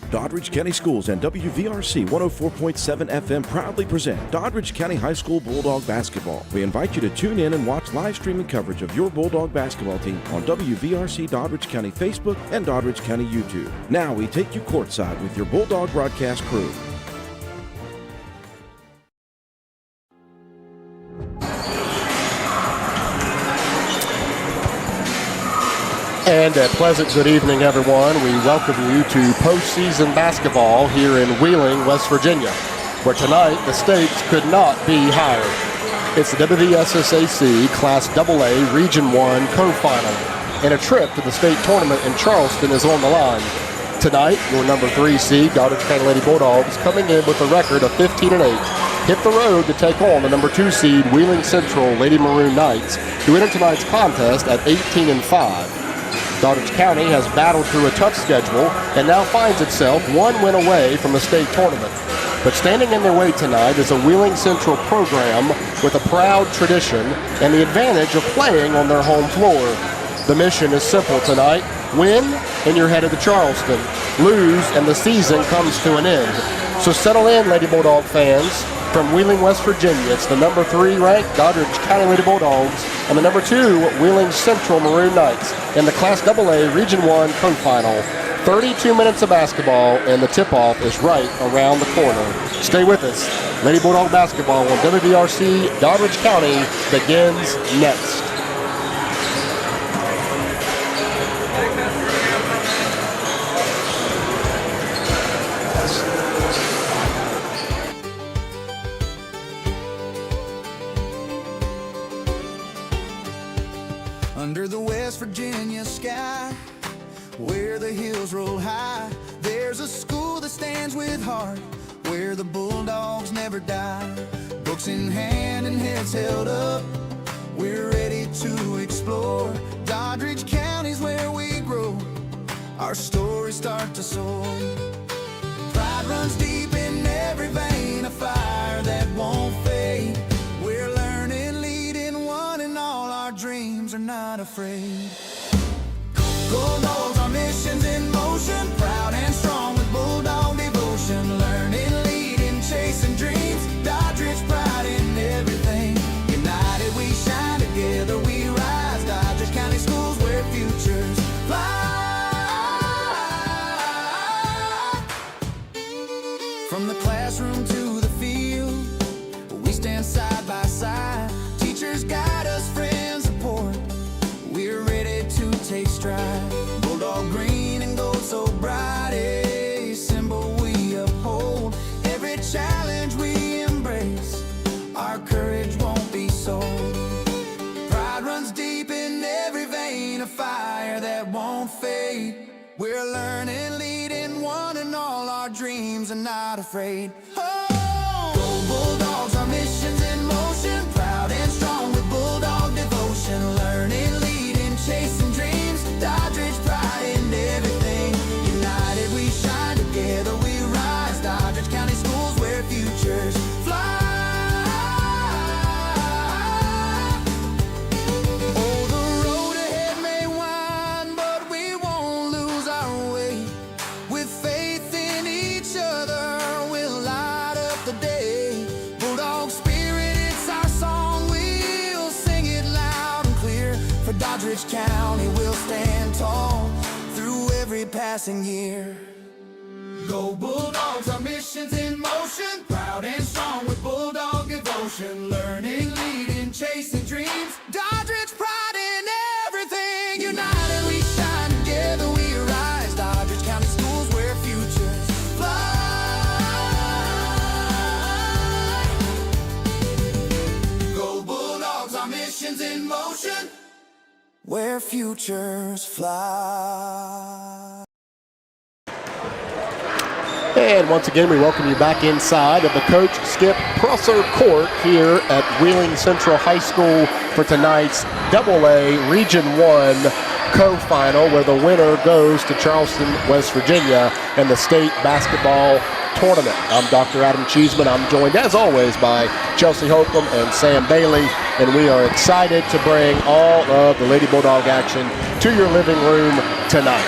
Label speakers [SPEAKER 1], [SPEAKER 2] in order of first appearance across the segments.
[SPEAKER 1] Doddridge County Schools and WVRC 104.7 FM proudly present Doddridge County High School Bulldog Basketball. We invite you to tune in and watch live streaming coverage of your Bulldog basketball team on WVRC Doddridge County Facebook and Doddridge County YouTube. Now we take you courtside with your Bulldog broadcast crew.
[SPEAKER 2] And a pleasant good evening, everyone. We welcome you to postseason basketball here in Wheeling, West Virginia, where tonight the stakes could not be higher. It's the WVSSAC Class AA Region 1 co-final, and a trip to the state tournament in Charleston is on the line. Tonight, your number 3 seed, Doddridge County Lady Bulldogs, coming in with a record of 15-8, hit the road to take on the number 2 seed, Wheeling Central Lady Maroon Knights, who entered tonight's contest at 18-5. Doddridge County has battled through a tough schedule and now finds itself one win away from the state tournament. But standing in their way tonight is a Wheeling Central program with a proud tradition and the advantage of playing on their home floor. The mission is simple tonight: win and you're headed to Charleston. Lose and the season comes to an end. So settle in, Lady Bulldog fans. From Wheeling, West Virginia, it's the number 3 ranked Doddridge County Lady Bulldogs and the number 2 Wheeling Central Maroon Knights in the Class AA Region 1 co-final. 32 minutes of basketball, and the tip-off is right around the corner. Stay with us. Lady Bulldog basketball on WVRC Doddridge County begins next.
[SPEAKER 3] Under the West Virginia sky, where the hills roll high, there's a school that stands with heart, where the Bulldogs never die. Books in hand and heads held up, we're ready to explore. Doddridge County's where we grow, our stories start to soar. Pride runs deep in every vein, a fire that won't fade. We're learning, leading one, and all our dreams are not afraid. Bulldogs, our mission's in motion, proud and strong with Bulldog devotion. Learning, leading, chasing dreams, Doddridge pride in everything. United we shine, together we rise. Doddridge County Schools where futures fly. From the classroom to the field, we stand side by side. Teachers guide us, friends support, we're ready to take stride. Bulldog green and gold so bright, a symbol we uphold. Every challenge we embrace, our courage won't be sold. Pride runs deep in every vein, a fire that won't fade. We're learning, leading one, and all our dreams are not afraid. Oh! Go Bulldogs, our mission's in motion, proud and strong with Bulldog devotion. Learning, leading, chasing dreams, Doddridge pride in everything. United we shine, together we rise. Doddridge County Schools where futures fly. Oh, the road ahead may wind, but we won't lose our way. With faith in each other, we'll light up the day. Bulldog spirit, it's our song, we'll sing it loud and clear. For Doddridge County, we'll stand tall through every passing year. Go Bulldogs, our mission's in motion, proud and strong with Bulldog devotion. Learning, leading, chasing dreams, Doddridge pride in everything. United we shine, together we rise. Doddridge County Schools where futures fly. Go Bulldogs, our mission's in motion, where futures fly.
[SPEAKER 2] And once again, we welcome you back inside of the Coach Skip Prosser Court here at Wheeling Central High School for tonight's AA Region 1 co-final, where the winner goes to Charleston, West Virginia, and the state basketball tournament. I'm Dr. Adam Cheeseman. I'm joined, as always, by Chelsea Holcomb and Sam Bailey, and we are excited to bring all of the Lady Bulldog action to your living room tonight.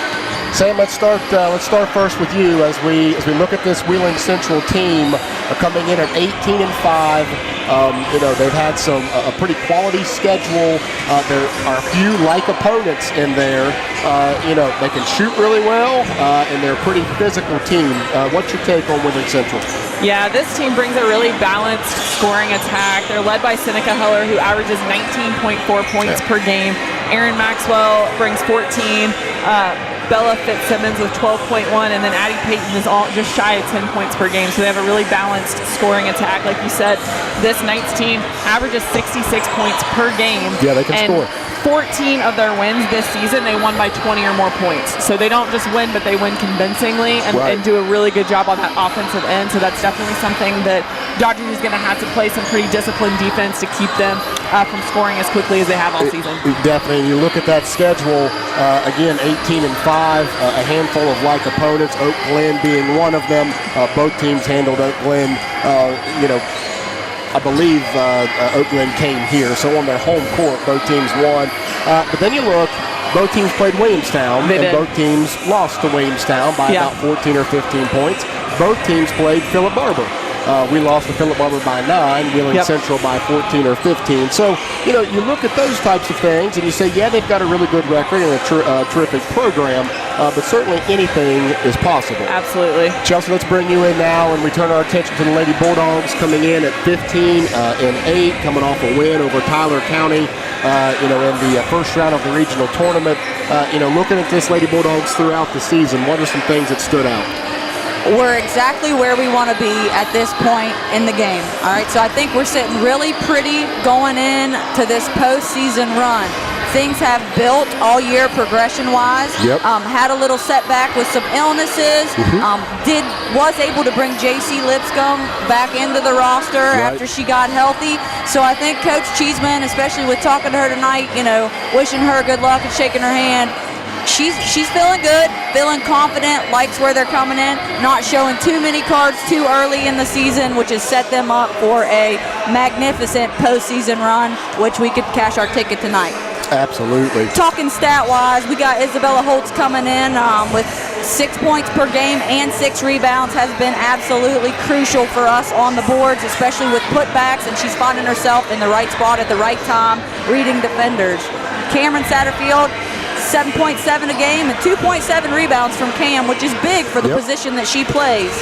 [SPEAKER 2] Sam, let's start first with you as we look at this Wheeling Central team coming in at 18-5. They've had a pretty quality schedule. There are a few like opponents in there. They can shoot really well, and they're a pretty physical team. What's your take on Wheeling Central?
[SPEAKER 4] Yeah, this team brings a really balanced scoring attack. They're led by Seneca Heller, who averages 19.4 points per game. Aaron Maxwell brings 14. Bella Fitzsimmons with 12.1, and then Addie Payton is just shy of 10 points per game. So they have a really balanced scoring attack. Like you said, this Knights team averages 66 points per game.
[SPEAKER 2] Yeah, they can score.
[SPEAKER 4] 14 of their wins this season, they won by 20 or more points. So they don't just win, but they win convincingly and do a really good job on that offensive end. So that's definitely something that Dodgers is going to have to play some pretty disciplined defense to keep them from scoring as quickly as they have all season.
[SPEAKER 2] Definitely. You look at that schedule, again, 18-5, a handful of like opponents, Oak Glen being one of them. Both teams handled Oak Glen, I believe Oak Glen came here, so on their home court, both teams won. But then you look, both teams played Williamstown, and both teams lost to Williamstown by about 14 or 15 points. Both teams played Philip Barber. We lost to Philip Barber by 9, Wheeling Central by 14 or 15. So, you look at those types of things and you say, yeah, they've got a really good record and a terrific program, but certainly anything is possible.
[SPEAKER 4] Absolutely.
[SPEAKER 2] Chelsea, let's bring you in now and we turn our attention to the Lady Bulldogs coming in at 15-8, coming off a win over Tyler County, in the first round of the regional tournament. Looking at this Lady Bulldogs throughout the season, what are some things that stood out?
[SPEAKER 5] We're exactly where we want to be at this point in the game. All right, so I think we're sitting really pretty going in to this postseason run. Things have built all year progression-wise. Had a little setback with some illnesses. Was able to bring J.C. Lipscomb back into the roster after she got healthy. So I think Coach Cheeseman, especially with talking to her tonight, wishing her good luck and shaking her hand, she's feeling good, feeling confident, likes where they're coming in, not showing too many cards too early in the season, which has set them up for a magnificent postseason run, which we could cash our ticket tonight.
[SPEAKER 2] Absolutely.
[SPEAKER 5] Talking stat-wise, we got Isabella Holtz coming in with 6 points per game and 6 rebounds, has been absolutely crucial for us on the boards, especially with putbacks, and she's finding herself in the right spot at the right time, reading defenders. Cameron Satterfield, 7.7 a game and 2.7 rebounds from Cam, which is big for the position that she plays.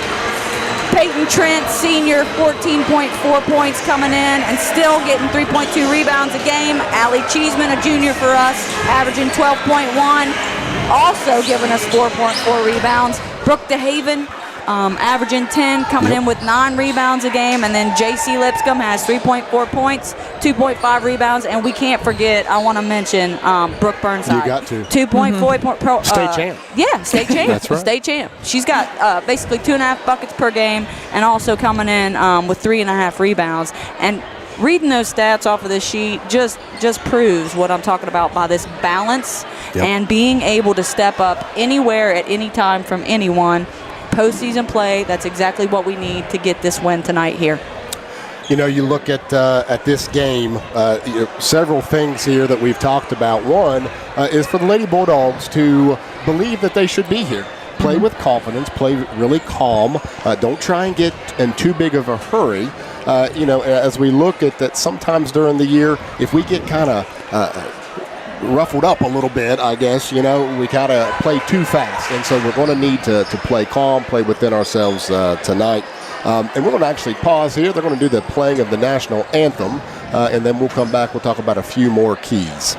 [SPEAKER 5] Peyton Trent, senior, 14.4 points coming in and still getting 3.2 rebounds a game. Allie Cheeseman, a junior for us, averaging 12.1, also giving us 4.4 rebounds. Brooke DeHaven, averaging 10, coming in with 9 rebounds a game. And then J.C. Lipscomb has 3.4 points, 2.5 rebounds. And we can't forget, I want to mention Brooke Burnside.
[SPEAKER 2] You got to.
[SPEAKER 5] 2.4
[SPEAKER 2] state champ.
[SPEAKER 5] Yeah, state champ.
[SPEAKER 2] That's right.
[SPEAKER 5] State champ. She's got basically 2.5 buckets per game and also coming in with 3.5 rebounds. And reading those stats off of this sheet just proves what I'm talking about by this balance and being able to step up anywhere at any time from anyone. Postseason play, that's exactly what we need to get this win tonight here.
[SPEAKER 2] You look at this game, several things here that we've talked about. One is for the Lady Bulldogs to believe that they should be here. Play with confidence, play really calm. Don't try and get in too big of a hurry. As we look at that, sometimes during the year, if we get kind of ruffled up a little bit, I guess, we kind of play too fast. And so we're going to need to play calm, play within ourselves tonight. And we're going to actually pause here. They're going to do the playing of the national anthem, and then we'll come back. We'll talk about a few more keys.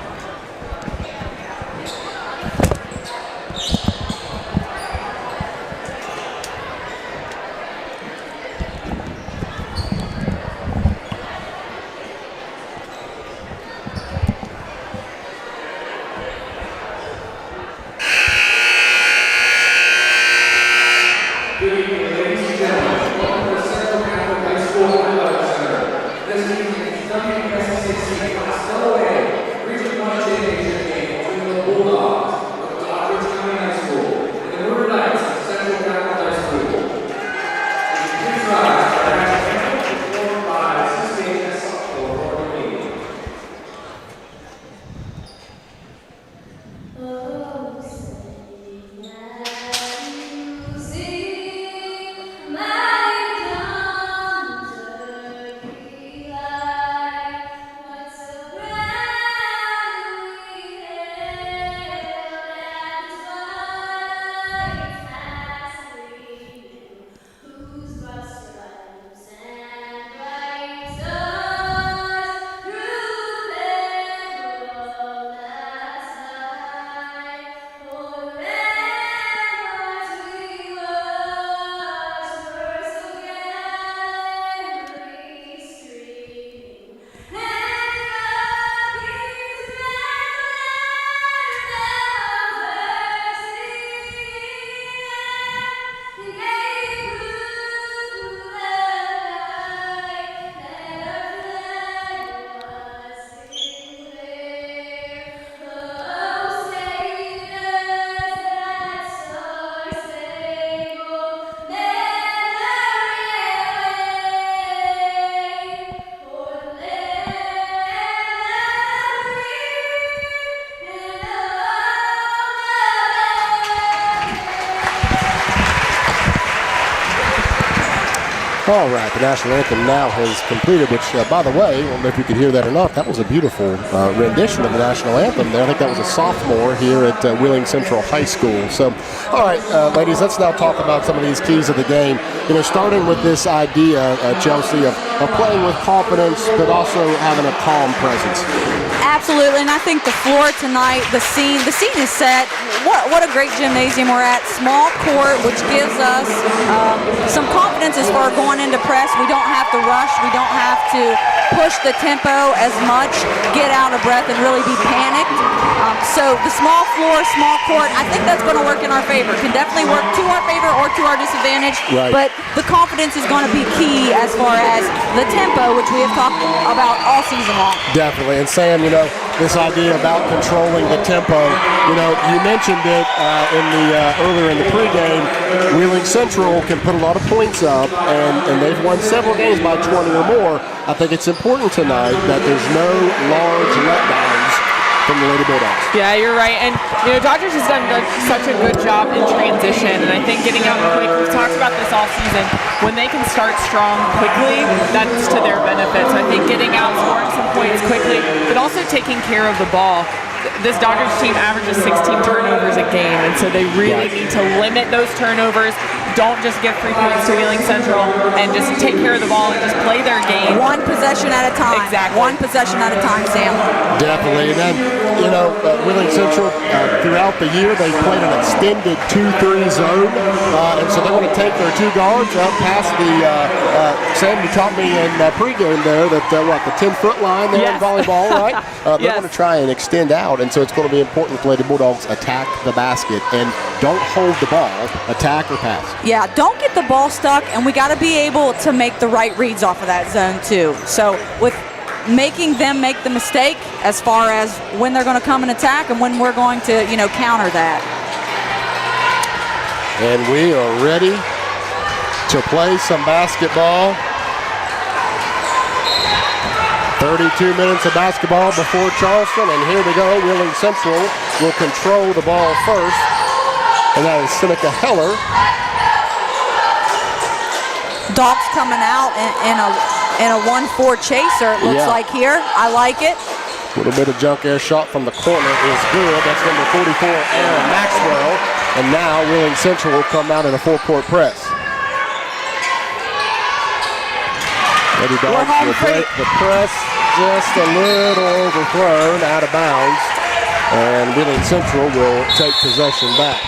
[SPEAKER 2] All right, the national anthem now has completed, which, by the way, I don't know if you could hear that or not, that was a beautiful rendition of the national anthem there. I think that was a sophomore here at Wheeling Central High School. So, all right, ladies, let's now talk about some of these keys of the game. You know, starting with this idea, Chelsea, of playing with confidence, but also having a calm presence.
[SPEAKER 5] Absolutely, and I think the floor tonight, the scene is set. What a great gymnasium we're at. Small court, which gives us some confidence as far as going into press. We don't have to rush. We don't have to push the tempo as much, get out of breath, and really be panicked. So the small floor, small court, I think that's going to work in our favor. Can definitely work to our favor or to our disadvantage.
[SPEAKER 2] Right.
[SPEAKER 5] But the confidence is going to be key as far as the tempo, which we have talked about all season long.
[SPEAKER 2] Definitely. And Sam, you know, this idea about controlling the tempo, you know, you mentioned it earlier in the pregame. Wheeling Central can put a lot of points up, and they've won several games by 20 or more. I think it's important tonight that there's no large letdowns from the Lady Bulldogs.
[SPEAKER 4] Yeah, you're right. And, you know, Dodgers has done such a good job in transition. And I think getting out quick, we've talked about this all season, when they can start strong quickly, that's to their benefit. So I think getting out, scoring some points quickly, but also taking care of the ball. This Dodgers team averages 16 turnovers a game, and so they really need to limit those turnovers. Don't just give 3 points to Wheeling Central, and just take care of the ball and just play their game.
[SPEAKER 5] One possession at a time.
[SPEAKER 4] Exactly.
[SPEAKER 5] One possession at a time, Sam.
[SPEAKER 2] Definitely. And then, you know, Wheeling Central, throughout the year, they've played an extended 2-3 zone, and so they're going to take their 2 guards up past the, Sam, you taught me in pregame there that, the 10-foot line there in volleyball, right? They're going to try and extend out, and so it's going to be important for Lady Bulldogs attack the basket and don't hold the ball, attack or pass.
[SPEAKER 5] Yeah, don't get the ball stuck, and we got to be able to make the right reads off of that zone too. So with making them make the mistake as far as when they're going to come and attack and when we're going to, you know, counter that.
[SPEAKER 2] And we are ready to play some basketball. 32 minutes of basketball before Charleston, and here we go. Wheeling Central will control the ball first, and that is Seneca Heller.
[SPEAKER 5] Docs coming out in a 1-4 chaser, it looks like here. I like it.
[SPEAKER 2] A little bit of junk air shot from the corner is good. That's number 44, Aaron Maxwell. And now Wheeling Central will come out in a full-court press. Lady Dogs will break the press, just a little overthrown, out of bounds. And Wheeling Central will take possession back.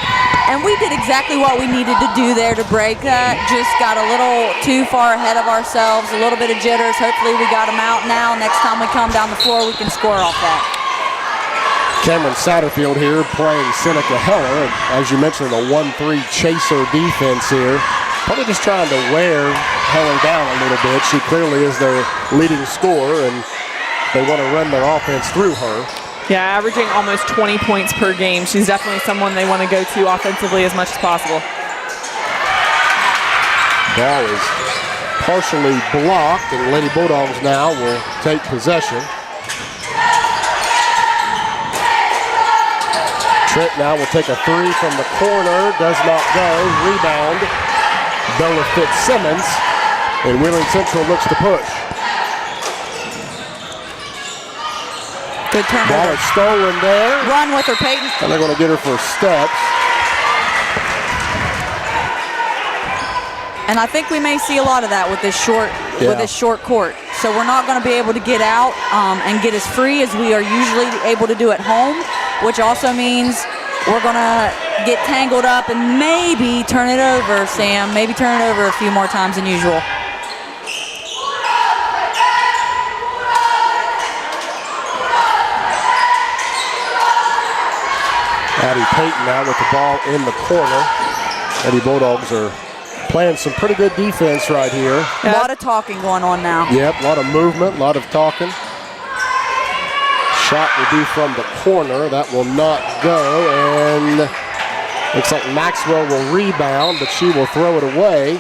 [SPEAKER 5] And we did exactly what we needed to do there to break that. Just got a little too far ahead of ourselves, a little bit of jitters. Hopefully we got them out now. Next time we come down the floor, we can score off that.
[SPEAKER 2] Cameron Satterfield here playing Seneca Heller. As you mentioned, a 1-3 chaser defense here. Probably just trying to wear Heller down a little bit. She clearly is their leading scorer, and they want to run their offense through her.
[SPEAKER 4] Yeah, averaging almost 20 points per game. She's definitely someone they want to go to offensively as much as possible.
[SPEAKER 2] Ball is partially blocked, and Lady Bulldogs now will take possession. Trent now will take a 3 from the corner. Does not go. Rebound. Bella Fitzsimmons. And Wheeling Central looks to push.
[SPEAKER 5] Good turnover.
[SPEAKER 2] Ball is stolen there.
[SPEAKER 5] Run with her, Peyton.
[SPEAKER 2] And they're going to get her for steps.
[SPEAKER 5] And I think we may see a lot of that with this short court. So we're not going to be able to get out and get as free as we are usually able to do at home, which also means we're going to get tangled up and maybe turn it over, Sam. Maybe turn it over a few more times than usual.
[SPEAKER 2] Addie Payton now with the ball in the corner. Lady Bulldogs are playing some pretty good defense right here.
[SPEAKER 5] A lot of talking going on now.
[SPEAKER 2] Yep, a lot of movement, a lot of talking. Shot will be from the corner. That will not go, and looks like Maxwell will rebound, but she will throw it away.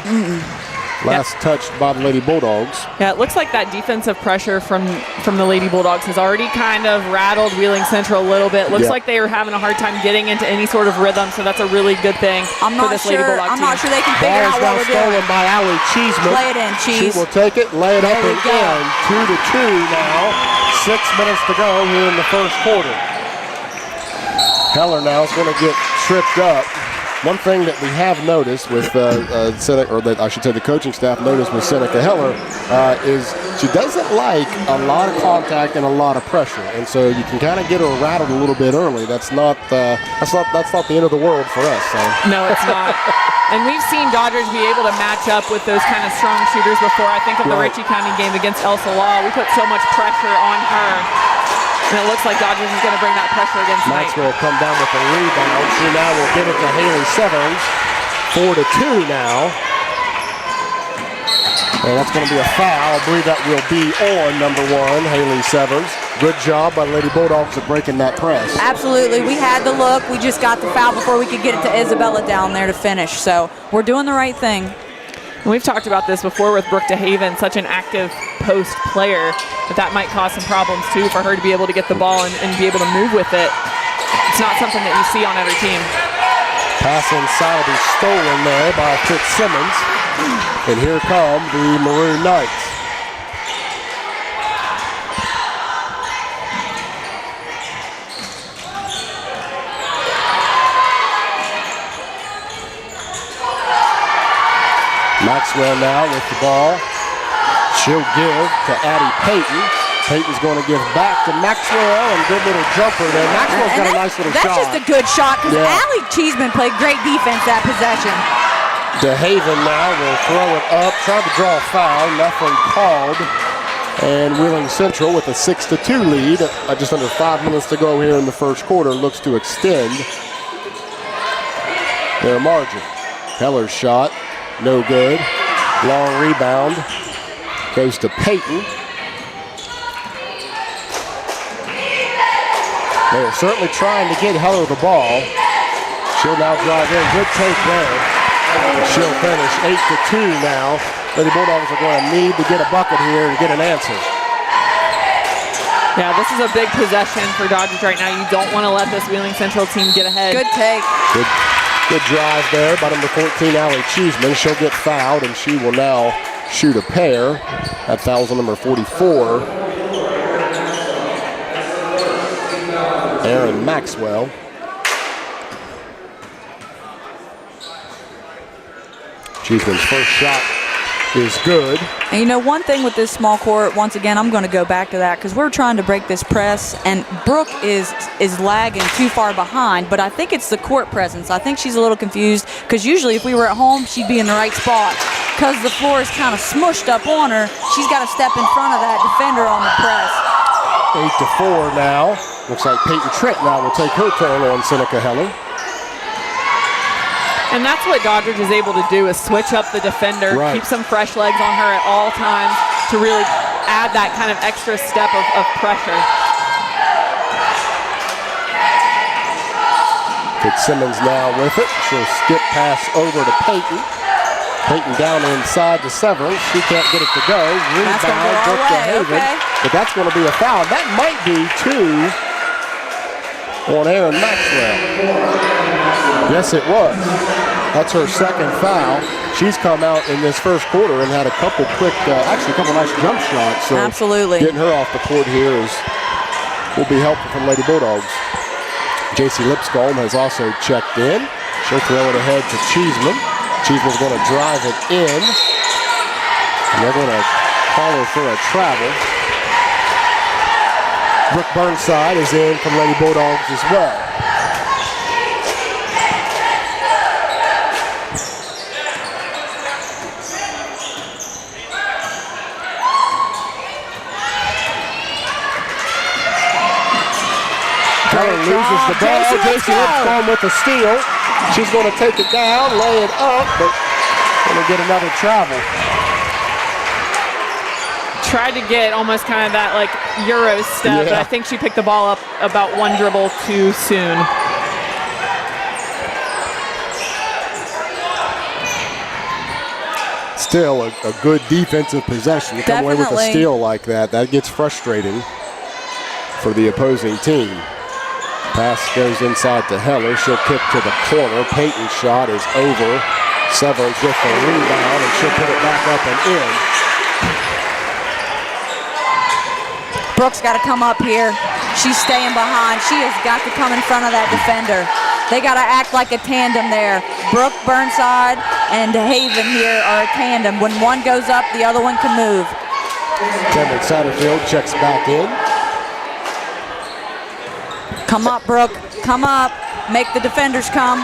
[SPEAKER 2] Last touched by the Lady Bulldogs.
[SPEAKER 4] Yeah, it looks like that defensive pressure from the Lady Bulldogs has already kind of rattled Wheeling Central a little bit. Looks like they are having a hard time getting into any sort of rhythm, so that's a really good thing for this Lady Bulldog team.
[SPEAKER 5] I'm not sure they can figure out what we're doing.
[SPEAKER 2] Stolen by Allie Cheeseman.
[SPEAKER 5] Play it in, Cheese.
[SPEAKER 2] She will take it, lay it up and in. 2-2 now. 6 minutes to go here in the first quarter. Heller now is going to get tripped up. One thing that we have noticed with Seneca, or that I should say the coaching staff noticed with Seneca Heller, is she doesn't like a lot of contact and a lot of pressure, and so you can kind of get her rattled a little bit early. That's not the end of the world for us. So.
[SPEAKER 4] No, it's not. And we've seen Dodgers be able to match up with those kind of strong shooters before. I think of the Ritchie County game against Elsa Law. We put so much pressure on her. And it looks like Dodgers is going to bring that pressure against tonight.
[SPEAKER 2] Maxwell will come down with a rebound. She now will give it to Haley Severs. 4-2 now. And that's going to be a foul. I believe that will be on number 1, Haley Severs. Good job by Lady Bulldogs of breaking that press.
[SPEAKER 5] Absolutely. We had the look. We just got the foul before we could get it to Isabella down there to finish. So we're doing the right thing.
[SPEAKER 4] And we've talked about this before with Brooke DeHaven, such an active post player, that might cause some problems too for her to be able to get the ball and be able to move with it. It's not something that you see on every team.
[SPEAKER 2] Pass inside will be stolen there by Fitzsimmons. And here come the Maroon Knights. Maxwell now with the ball. She'll give to Addie Payton. Payton's going to give back to Maxwell, and good little jumper there. Maxwell's got a nice little shot.
[SPEAKER 5] That's just a good shot because Allie Cheeseman played great defense that possession.
[SPEAKER 2] DeHaven now will throw it up, tried to draw a foul, nothing called. And Wheeling Central with a 6-2 lead, just under 5 minutes to go here in the first quarter, looks to extend their margin. Heller's shot, no good. Long rebound goes to Payton. They are certainly trying to get Heller the ball. She'll now drive in. Good take there. She'll finish 8-2 now. Lady Bulldogs are going to need to get a bucket here and get an answer.
[SPEAKER 4] Yeah, this is a big possession for Dodgers right now. You don't want to let this Wheeling Central team get ahead.
[SPEAKER 5] Good take.
[SPEAKER 2] Good drive there by number 14, Allie Cheeseman. She'll get fouled, and she will now shoot a pair. That foul's on number 44. Aaron Maxwell. Cheeseman's first shot is good.
[SPEAKER 5] And you know, one thing with this small court, once again, I'm going to go back to that because we're trying to break this press, and Brooke is lagging too far behind, but I think it's the court presence. I think she's a little confused because usually if we were at home, she'd be in the right spot. Because the floor is kind of smushed up on her, she's got to step in front of that defender on the press.
[SPEAKER 2] 8-4 now. Looks like Peyton Trent now will take her turn on Seneca Heller.
[SPEAKER 4] And that's what Dodgers is able to do, is switch up the defender, keep some fresh legs on her at all times to really add that kind of extra step of pressure.
[SPEAKER 2] Fitzsimmons now with it. She'll skip pass over to Peyton. Peyton down inside to Severs. She can't get it to go. Rebound, Brooke DeHaven. But that's going to be a foul. That might be 2 on Aaron Maxwell. Yes, it was. That's her second foul. She's come out in this first quarter and had a couple quick, actually a couple nice jump shots. So
[SPEAKER 5] absolutely.
[SPEAKER 2] Getting her off the court here will be helpful from Lady Bulldogs. JC Lipscomb has also checked in. She'll throw it ahead to Cheeseman. Cheeseman's going to drive it in. And they're going to call her for a travel. Brooke Burnside is in from Lady Bulldogs as well. Heller loses the ball. JC Lipscomb with the steal. She's going to take it down, lay it up, but going to get another travel.
[SPEAKER 4] Tried to get almost kind of that like Euro step, but I think she picked the ball up about one dribble too soon.
[SPEAKER 2] It's still a good defensive possession. You come away with a steal like that, that gets frustrating for the opposing team. Pass goes inside to Heller. She'll kick to the corner. Peyton's shot is over. Severance with the rebound, and she'll put it back up and in.
[SPEAKER 5] Brooks got to come up here. She's staying behind. She has got to come in front of that defender. They got to act like a tandem there. Brooke Burnside and Haven here are a tandem. When one goes up, the other one can move.
[SPEAKER 2] Cameron Satterfield checks back in.
[SPEAKER 5] Come up, Brooke. Come up. Make the defenders come.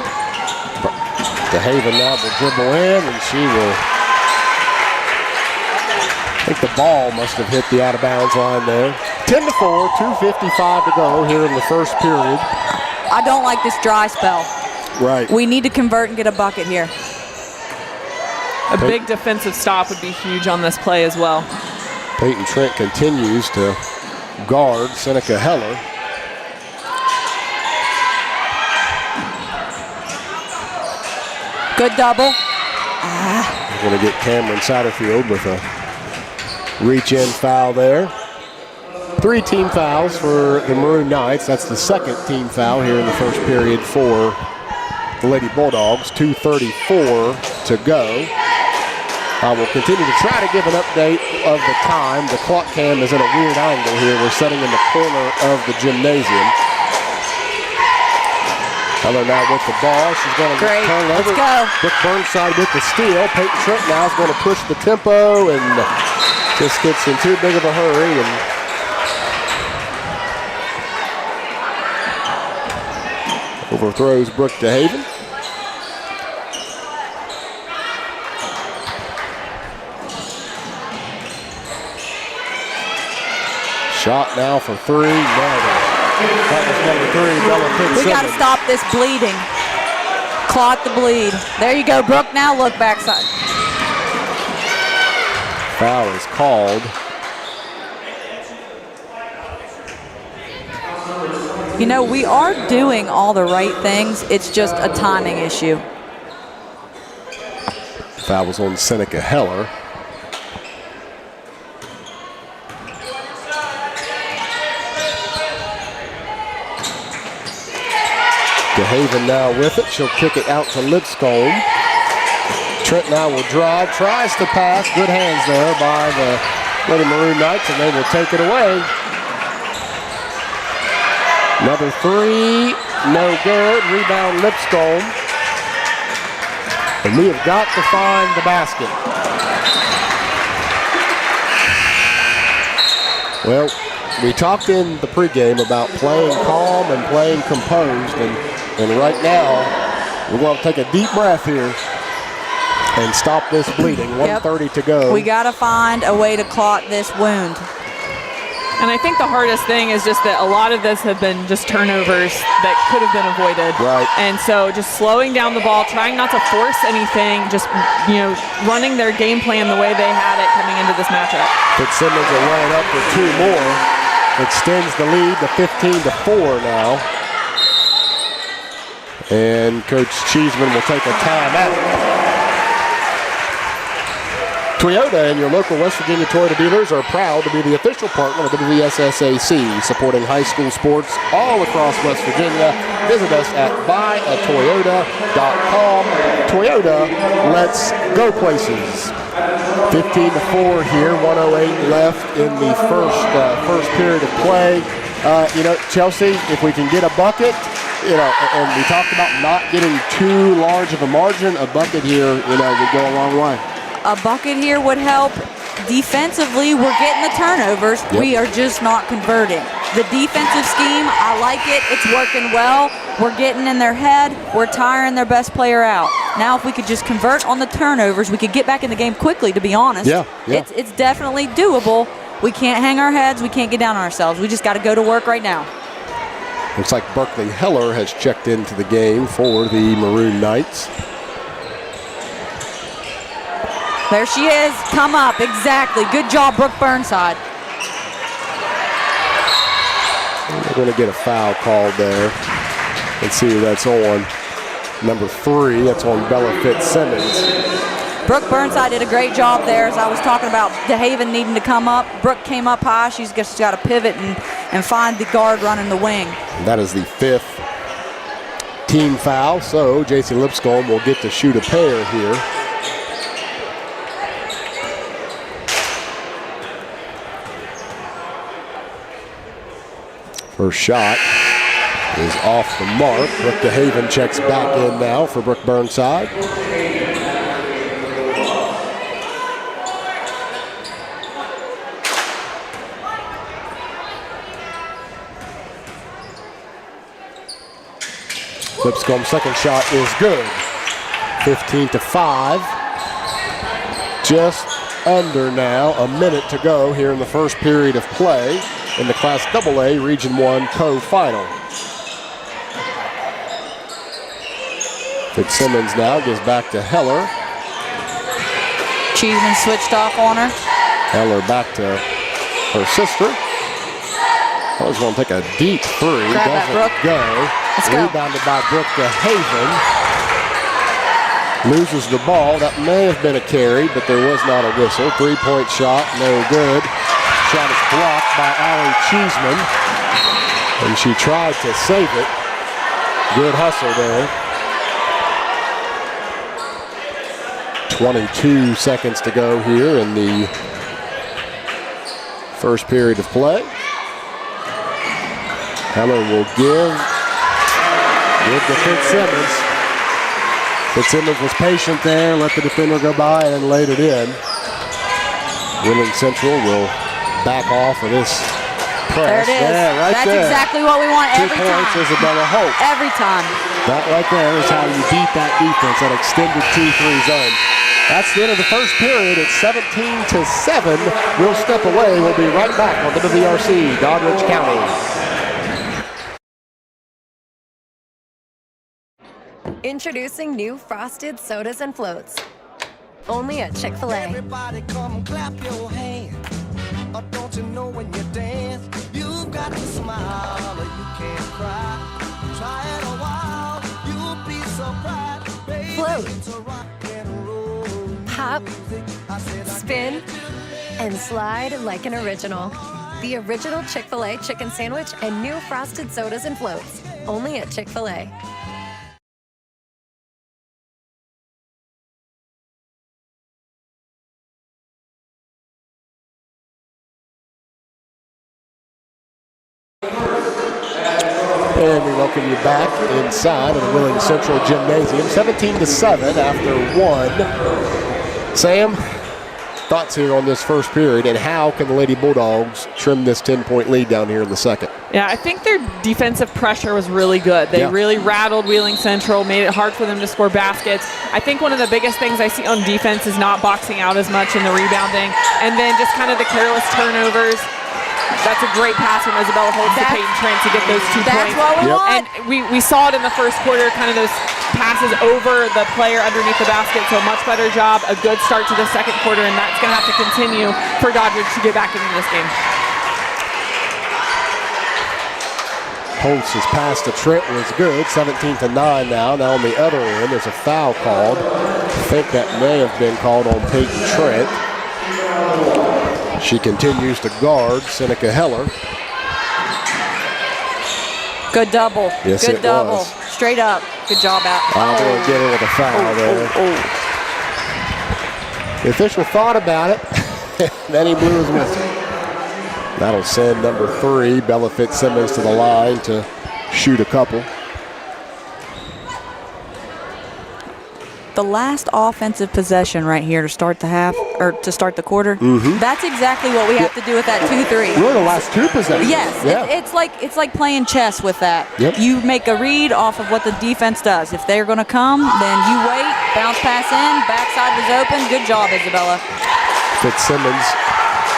[SPEAKER 2] DeHaven now will dribble in, and she will. I think the ball must have hit the out-of-bounds line there. 10-4, 2:55 to go here in the first period.
[SPEAKER 5] I don't like this dry spell.
[SPEAKER 2] Right.
[SPEAKER 5] We need to convert and get a bucket here.
[SPEAKER 4] A big defensive stop would be huge on this play as well.
[SPEAKER 2] Peyton Trent continues to guard Seneca Heller.
[SPEAKER 5] Good double.
[SPEAKER 2] We're going to get Cameron Satterfield with a reach-in foul there. 3 team fouls for the Maroon Knights. That's the second team foul here in the first period for the Lady Bulldogs. 2:34 to go. I will continue to try to give an update of the time. The clock cam is in a weird angle here. We're sitting in the corner of the gymnasium. Heller now with the ball. She's going to
[SPEAKER 5] Great.
[SPEAKER 2] turn over.
[SPEAKER 5] Let's go.
[SPEAKER 2] Brooke Burnside with the steal. Peyton Trent now is going to push the tempo and just gets in too big of a hurry and overthrows Brooke DeHaven. Shot now for 3. No. That was number 3, Bella Fitzsimmons.
[SPEAKER 5] We got to stop this bleeding. Clot the bleed. There you go, Brooke. Now look backside.
[SPEAKER 2] Foul is called.
[SPEAKER 5] You know, we are doing all the right things. It's just a timing issue.
[SPEAKER 2] Foul was on Seneca Heller. DeHaven now with it. She'll kick it out to Lipscomb. Trent now will drive, tries to pass. Good hands there by the Lady Maroon Knights, and they will take it away. Another 3, no good. Rebound Lipscomb. And we have got to find the basket. Well, we talked in the pregame about playing calm and playing composed, and right now we're going to take a deep breath here and stop this bleeding. 1:30 to go.
[SPEAKER 5] We got to find a way to clot this wound.
[SPEAKER 4] And I think the hardest thing is just that a lot of this have been just turnovers that could have been avoided.
[SPEAKER 2] Right.
[SPEAKER 4] And so just slowing down the ball, trying not to force anything, just, running their game plan the way they had it coming into this matchup.
[SPEAKER 2] Fitzsimmons will run it up for 2 more. Extends the lead to 15-4 now. And Coach Cheeseman will take a timeout. Toyota and your local West Virginia Toyota dealers are proud to be the official partner of WSSAC, supporting high school sports all across West Virginia. Visit us at buyatoyota.com. Toyota, let's go places. 15-4 here, 1:08 left in the first period of play. Chelsea, if we can get a bucket, and we talked about not getting too large of a margin, a bucket here, would go a long way.
[SPEAKER 5] A bucket here would help. Defensively, we're getting the turnovers.
[SPEAKER 2] Yep.
[SPEAKER 5] We are just not converting. The defensive scheme, I like it. It's working well. We're getting in their head. We're tiring their best player out. Now, if we could just convert on the turnovers, we could get back in the game quickly, to be honest.
[SPEAKER 2] Yeah.
[SPEAKER 5] It's definitely doable. We can't hang our heads. We can't get down on ourselves. We just got to go to work right now.
[SPEAKER 2] Looks like Berkeley Heller has checked into the game for the Maroon Knights.
[SPEAKER 5] There she is. Come up. Exactly. Good job, Brooke Burnside.
[SPEAKER 2] We're going to get a foul called there. Let's see who that's on. Number 3, that's on Bella Fitzsimmons.
[SPEAKER 5] Brooke Burnside did a great job there. As I was talking about DeHaven needing to come up, Brooke came up high. She's just got to pivot and find the guard running the wing.
[SPEAKER 2] That is the 5th team foul, so J.C. Lipscomb will get to shoot a pair here. First shot is off the mark. Brooke DeHaven checks back in now for Brooke Burnside. Lipscomb's second shot is good. 15-5. Just under now, a minute to go here in the first period of play in the Class AA Region 1 co-final. Fitzsimmons now gives back to Heller.
[SPEAKER 5] Cheeseman switched off on her.
[SPEAKER 2] Heller back to her sister. Heller's going to take a deep three.
[SPEAKER 5] Grab that, Brooke.
[SPEAKER 2] Go.
[SPEAKER 5] Let's go.
[SPEAKER 2] Rebounded by Brooke DeHaven. Loses the ball. That may have been a carry, but there was not a whistle. Three-point shot, no good. Shot is blocked by Allie Cheeseman. And she tried to save it. Good hustle there. 22 seconds to go here in the first period of play. Heller will give to Fitzsimmons. Fitzsimmons was patient there, let the defender go by, and laid it in. Wheeling Central will back off of this press.
[SPEAKER 5] There it is.
[SPEAKER 2] Yeah, right
[SPEAKER 5] That's
[SPEAKER 2] there.
[SPEAKER 5] exactly what we want
[SPEAKER 2] 2
[SPEAKER 5] every
[SPEAKER 2] points,
[SPEAKER 5] time.
[SPEAKER 2] Isabella Holt.
[SPEAKER 5] Every time.
[SPEAKER 2] That right there is how you beat that defense, that extended 2-3 zone. That's the end of the first period. It's 17-7. We'll step away. We'll be right back on WVRC, Doddridge County.
[SPEAKER 6] Introducing new frosted sodas and floats. Only at Chick-fil-A.
[SPEAKER 3] Everybody come clap your hands. Oh, don't you know when you dance, you've got to smile or you can't cry. Try it a while, you'll be surprised. Baby,
[SPEAKER 6] Float.
[SPEAKER 3] it's a rock and roll
[SPEAKER 6] Pop,
[SPEAKER 3] music. I said I
[SPEAKER 6] spin, and slide like an original. The original Chick-fil-A chicken sandwich and new frosted sodas and floats. Only at Chick-fil-A.
[SPEAKER 2] And we welcome you back inside of the Wheeling Central Gymnasium. 17-7 after 1. Sam, thoughts here on this first period, and how can the Lady Bulldogs trim this 10-point lead down here in the second?
[SPEAKER 4] Yeah, I think their defensive pressure was really good. They really rattled Wheeling Central, made it hard for them to score baskets. I think one of the biggest things I see on defense is not boxing out as much in the rebounding, and then just kind of the careless turnovers. That's a great pass from Isabella Holtz to Peyton Trent to get those 2 points.
[SPEAKER 5] That's what we want.
[SPEAKER 4] And we saw it in the first quarter, kind of those passes over the player underneath the basket. So much better job, a good start to the second quarter, and that's going to have to continue for Doddridge to get back into this game.
[SPEAKER 2] Holtz' pass to Trent was good, 17-9 now. Now on the other end, there's a foul called. I think that may have been called on Peyton Trent. She continues to guard Seneca Heller.
[SPEAKER 5] Good double.
[SPEAKER 2] Yes,
[SPEAKER 5] Good
[SPEAKER 2] it
[SPEAKER 5] double.
[SPEAKER 2] was.
[SPEAKER 5] Straight up. Good job out.
[SPEAKER 2] I'm going to get her with a foul there. The official thought about it, then he blew his whistle. That'll send number 3, Bella Fitzsimmons, to the line to shoot a couple.
[SPEAKER 5] The last offensive possession right here to start the half, or to start the quarter, that's exactly what we have to do with that 2-3.
[SPEAKER 2] We're the last 2 possessions.
[SPEAKER 5] Yes,
[SPEAKER 2] Yeah.
[SPEAKER 5] it's like playing chess with that.
[SPEAKER 2] Yep.
[SPEAKER 5] You make a read off of what the defense does. If they're going to come, then you wait, bounce pass in, backside was open. Good job, Isabella.
[SPEAKER 2] Fitzsimmons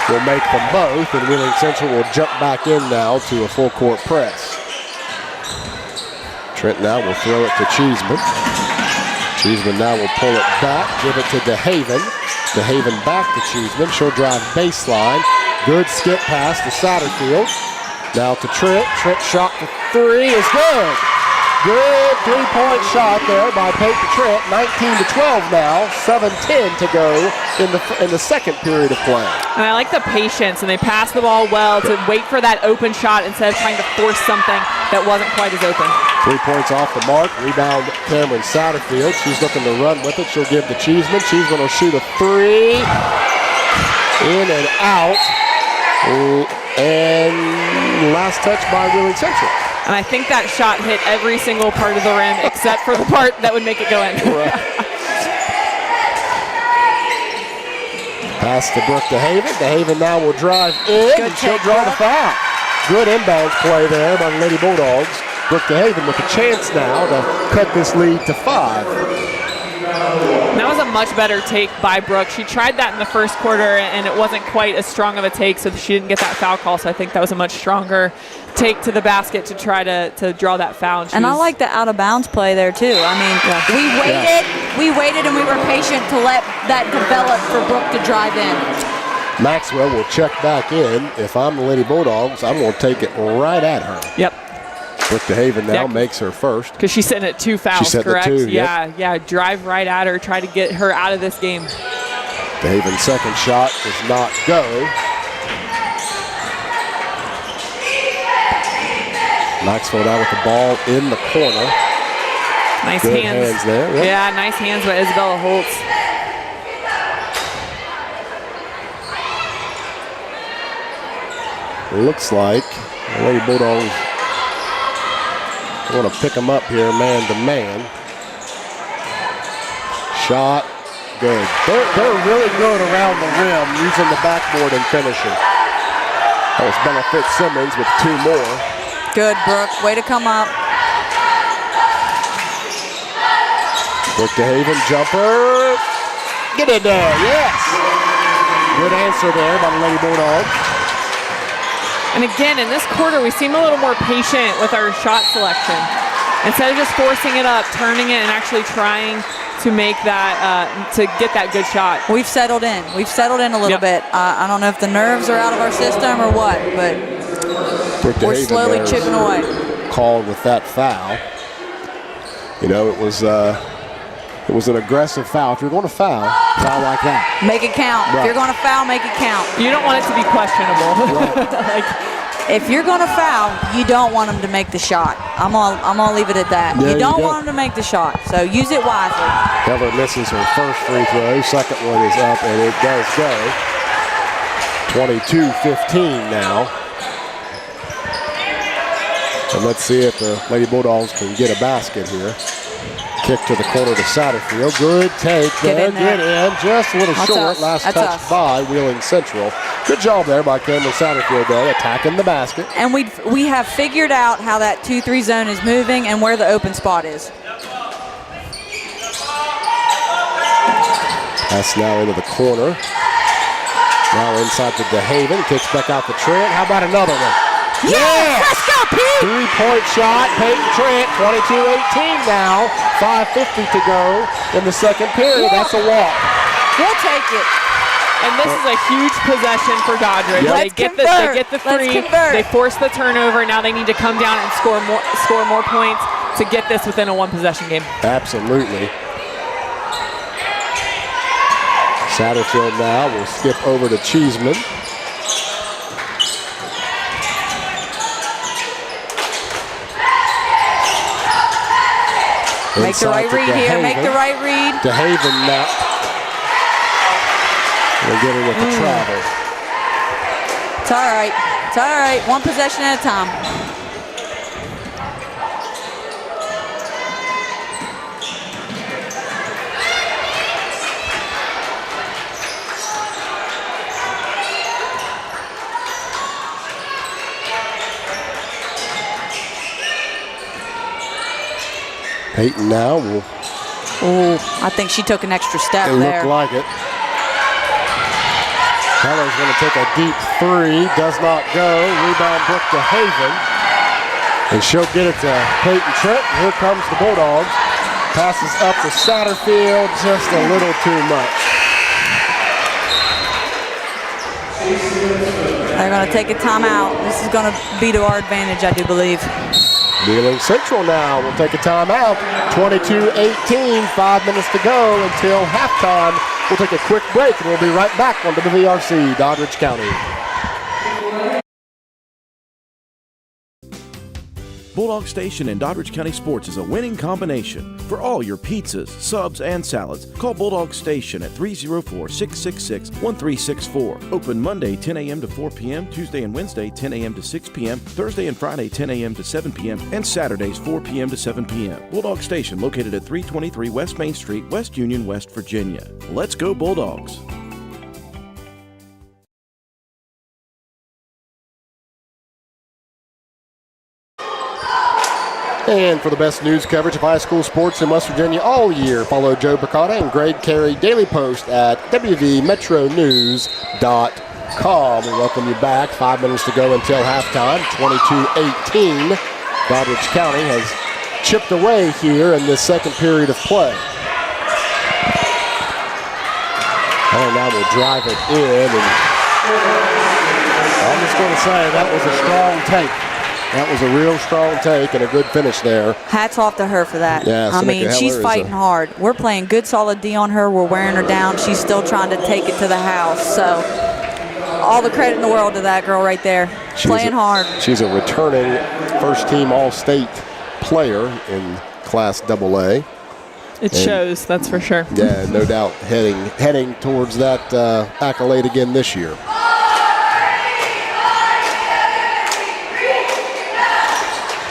[SPEAKER 2] will make them both, and Wheeling Central will jump back in now to a full court press. Trent now will throw it to Cheeseman. Cheeseman now will pull it back, give it to DeHaven. DeHaven back to Cheeseman. She'll drive baseline. Good skip pass to Satterfield. Now to Trent. Trent shot for 3 is good. Good three-point shot there by Peyton Trent. 19-12 now. 7:10 to go in the second period of play.
[SPEAKER 4] And I like the patience, and they pass the ball well to wait for that open shot instead of trying to force something that wasn't quite as open.
[SPEAKER 2] 3 points off the mark. Rebound Cameron Satterfield. She's looking to run with it. She'll give to Cheeseman. Cheeseman will shoot a three. In and out. And last touch by Wheeling Central.
[SPEAKER 4] And I think that shot hit every single part of the rim except for the part that would make it go in.
[SPEAKER 2] Right. Pass to Brooke DeHaven. DeHaven now will drive in.
[SPEAKER 5] Good
[SPEAKER 2] And she'll
[SPEAKER 5] take,
[SPEAKER 2] draw the
[SPEAKER 5] Brooke.
[SPEAKER 2] foul. Good inbounds play there by the Lady Bulldogs. Brooke DeHaven with a chance now to cut this lead to 5.
[SPEAKER 4] That was a much better take by Brooke. She tried that in the first quarter, and it wasn't quite as strong of a take, so she didn't get that foul call. So I think that was a much stronger take to the basket to try to draw that foul.
[SPEAKER 5] And I like the out-of-bounds play there, too. I mean, we waited, and we were patient to let that develop for Brooke to drive in.
[SPEAKER 2] Maxwell will check back in. If I'm the Lady Bulldogs, I'm going to take it right at her.
[SPEAKER 4] Yep.
[SPEAKER 2] Brooke DeHaven now makes her first.
[SPEAKER 4] Because she's sitting at 2 fouls,
[SPEAKER 2] She's sitting at
[SPEAKER 4] correct?
[SPEAKER 2] 2, yep.
[SPEAKER 4] Yeah, drive right at her, try to get her out of this game.
[SPEAKER 2] DeHaven's second shot does not go. Maxwell now with the ball in the corner.
[SPEAKER 4] Nice
[SPEAKER 2] Good
[SPEAKER 4] hands.
[SPEAKER 2] hands there. Yep.
[SPEAKER 4] Yeah, nice hands by Isabella Holtz.
[SPEAKER 2] Looks like the Lady Bulldogs want to pick them up here man to man. Shot, good. They're really good around the rim using the backboard and finishing. That was Bella Fitzsimmons with 2 more.
[SPEAKER 5] Good, Brooke. Way to come up.
[SPEAKER 2] Brooke DeHaven jumper. Get in there, yes. Good answer there by the Lady Bulldogs.
[SPEAKER 4] And again, in this quarter, we seem a little more patient with our shot selection. Instead of just forcing it up, turning it, and actually trying to make that, to get that good shot.
[SPEAKER 5] We've settled in. We've settled in a little bit. I don't know if the nerves are out of our system or what, but we're slowly chipping away.
[SPEAKER 2] Called with that foul. You know, it was an aggressive foul. If you're going to foul like that.
[SPEAKER 5] Make it count.
[SPEAKER 2] Right.
[SPEAKER 5] If you're going to foul, make it count.
[SPEAKER 4] You don't want it to be questionable.
[SPEAKER 2] Right.
[SPEAKER 5] If you're going to foul, you don't want them to make the shot. I'm gonna leave it at that.
[SPEAKER 2] Yeah,
[SPEAKER 5] you don't
[SPEAKER 2] you
[SPEAKER 5] want them to make the shot, so use it wisely.
[SPEAKER 2] Heather misses her first free throw. Second one is up, and it does go. 22-15 now. And let's see if the Lady Bulldogs can get a basket here. Kick to the corner to Satterfield. Good take there. Get in. Just a little
[SPEAKER 5] That's
[SPEAKER 2] short.
[SPEAKER 5] us.
[SPEAKER 2] Last
[SPEAKER 5] That's
[SPEAKER 2] touch
[SPEAKER 5] us.
[SPEAKER 2] by Wheeling Central. Good job there by Cameron Satterfield, though, attacking the basket.
[SPEAKER 5] And we have figured out how that 2-3 zone is moving and where the open spot is.
[SPEAKER 2] That's now into the corner. Now inside to DeHaven. Kicks back out to Trent. How about another one?
[SPEAKER 5] Yes! Let's go, Pete!
[SPEAKER 2] 3-point shot. Peyton Trent. 22-18 now. 5:50 to go in the second period. That's a walk.
[SPEAKER 5] We'll take it.
[SPEAKER 4] And this is a huge possession for Doddridge.
[SPEAKER 2] Yep.
[SPEAKER 4] They get the
[SPEAKER 5] Let's
[SPEAKER 4] three.
[SPEAKER 5] convert.
[SPEAKER 4] They force the turnover. Now they need to come down and score more points to get this within a 1-possession game.
[SPEAKER 2] Absolutely. Satterfield now will skip over to Cheeseman.
[SPEAKER 5] Make the right read here. Make the right read.
[SPEAKER 2] DeHaven now. We're getting with the travel.
[SPEAKER 5] It's all right. It's all right. 1 possession at a time.
[SPEAKER 2] Peyton now will.
[SPEAKER 5] Oh, I think she took an extra step
[SPEAKER 2] It
[SPEAKER 5] there.
[SPEAKER 2] looked like it. Keller's going to take a deep 3. Does not go. Rebound Brooke DeHaven. And she'll get it to Peyton Trent. Here comes the Bulldogs. Passes up to Satterfield. Just a little too much.
[SPEAKER 5] They're going to take a timeout. This is going to be to our advantage, I do believe.
[SPEAKER 2] Wheeling Central now will take a timeout. 22-18, 5 minutes to go until halftime. We'll take a quick break and we'll be right back on WVRC, Doddridge County.
[SPEAKER 1] Bulldog Station in Doddridge County Sports is a winning combination. For all your pizzas, subs, and salads, call Bulldog Station at 304-666-1364. Open Monday 10 a.m. to 4 p.m., Tuesday and Wednesday 10 a.m. to 6 p.m., Thursday and Friday 10 a.m. to 7 p.m., and Saturdays 4 p.m. to 7 p.m. Bulldog Station located at 323 West Main Street, West Union, West Virginia. Let's go Bulldogs!
[SPEAKER 2] And for the best news coverage of high school sports in West Virginia all year, follow Joe Bricata and Greg Carey Daily Post at wvmetronews.com. We welcome you back. 5 minutes to go until halftime. 22-18. Doddridge County has chipped away here in this second period of play. And now we'll drive it in. And I'm just going to say that was a strong take. That was a real strong take and a good finish there.
[SPEAKER 5] Hats off to her for that.
[SPEAKER 2] Yeah,
[SPEAKER 5] I mean,
[SPEAKER 2] Heller
[SPEAKER 5] she's fighting hard. We're playing good, solid D on her. We're wearing her down. She's still trying to take it to the house. So all the credit in the world to that girl right there. Playing hard.
[SPEAKER 2] She's a returning first-team All-State player in Class AA.
[SPEAKER 4] It shows, that's for sure.
[SPEAKER 2] Yeah, no doubt heading towards that accolade again this year.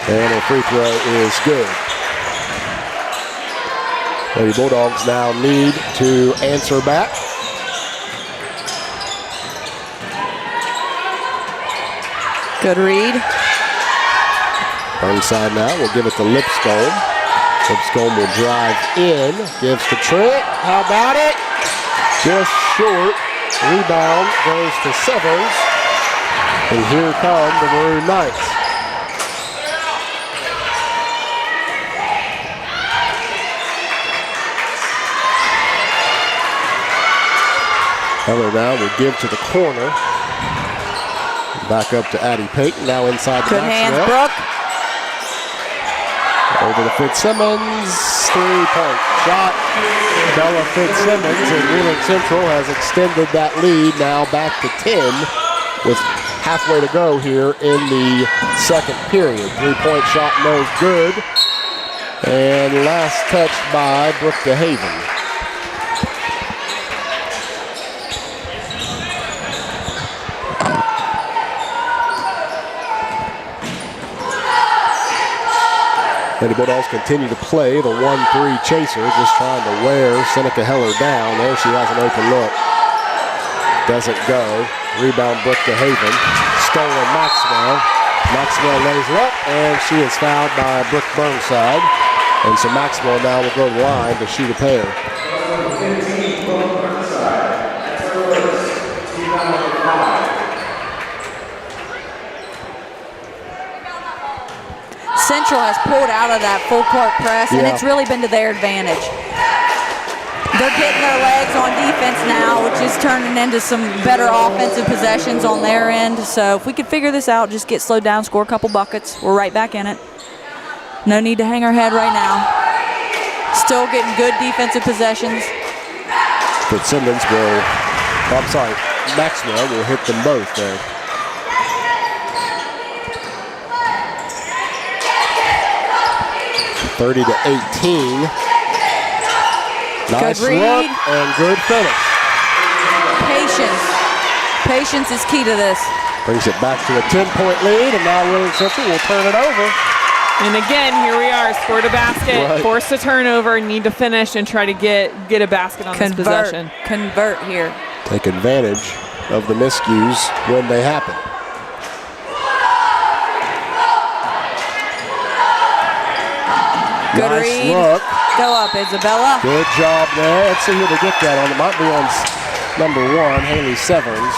[SPEAKER 2] And her free throw is good. Lady Bulldogs now need to answer back.
[SPEAKER 5] Good read.
[SPEAKER 2] Burnside now will give it to Lipscomb. Lipscomb will drive in. Gives to Trent. How about it? Just short. Rebound goes to Severs. And here come the Maroon Knights. Heller now will give to the corner. Back up to Addie Payton. Now inside the
[SPEAKER 5] Good hands,
[SPEAKER 2] Maxwell.
[SPEAKER 5] Brooke.
[SPEAKER 2] Over to Fitzsimmons. 3-point shot. Bella Fitzsimmons, and Wheeling Central has extended that lead now back to 10 with halfway to go here in the second period. 3-point shot no good. And last touch by Brooke DeHaven. Lady Bulldogs continue to play the 1-3 chaser, just trying to wear Seneca Heller down. There she has an open look. Doesn't go. Rebound Brooke DeHaven. Stolen Maxwell. Maxwell lays it up, and she is fouled by Brooke Burnside. And so Maxwell now will go to the line to shoot a pair.
[SPEAKER 5] Central has pulled out of that full court press, and it's really been to their advantage. They're getting their legs on defense now, which is turning into some better offensive possessions on their end. So if we could figure this out, just get slowed down, score a couple buckets, we're right back in it. No need to hang our head right now. Still getting good defensive possessions.
[SPEAKER 2] Fitzsimmons Maxwell will hit them both there. (30-18). Nice
[SPEAKER 5] good read.
[SPEAKER 2] Look and good finish.
[SPEAKER 5] Patience is key to this.
[SPEAKER 2] Brings it back to a 10-point lead, and now Wheeling Central will turn it over.
[SPEAKER 4] And again, here we are, scored a basket, forced a turnover, need to finish and try to get a basket on this possession.
[SPEAKER 5] Convert here.
[SPEAKER 2] Take advantage of the miscues when they happen.
[SPEAKER 5] Good
[SPEAKER 2] nice
[SPEAKER 5] read.
[SPEAKER 2] Look.
[SPEAKER 5] Go up, Isabella.
[SPEAKER 2] Good job there. Let's see who they get that on. It might be on number 1, Haley Severs.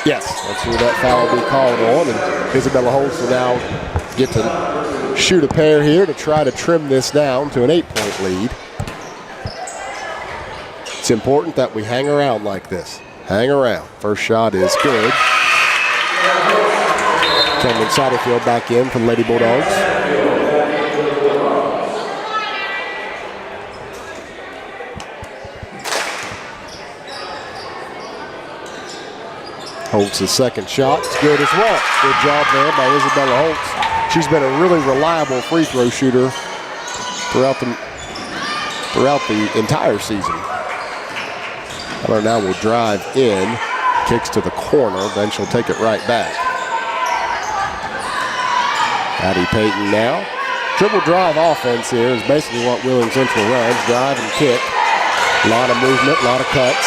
[SPEAKER 2] Yes, that's who that foul will be called on. And Isabella Holtz will now get to shoot a pair here to try to trim this down to an 8-point lead. It's important that we hang around like this. Hang around. First shot is good. Cameron Satterfield back in for the Lady Bulldogs. Holt's second shot is good as well. Good job there by Isabella Holtz. She's been a really reliable free throw shooter throughout the entire season. Heller now will drive in, kicks to the corner, then she'll take it right back. Addie Payton now. Dribble drive offense here is basically what Wheeling Central runs. Drive and kick. A lot of movement, a lot of cuts.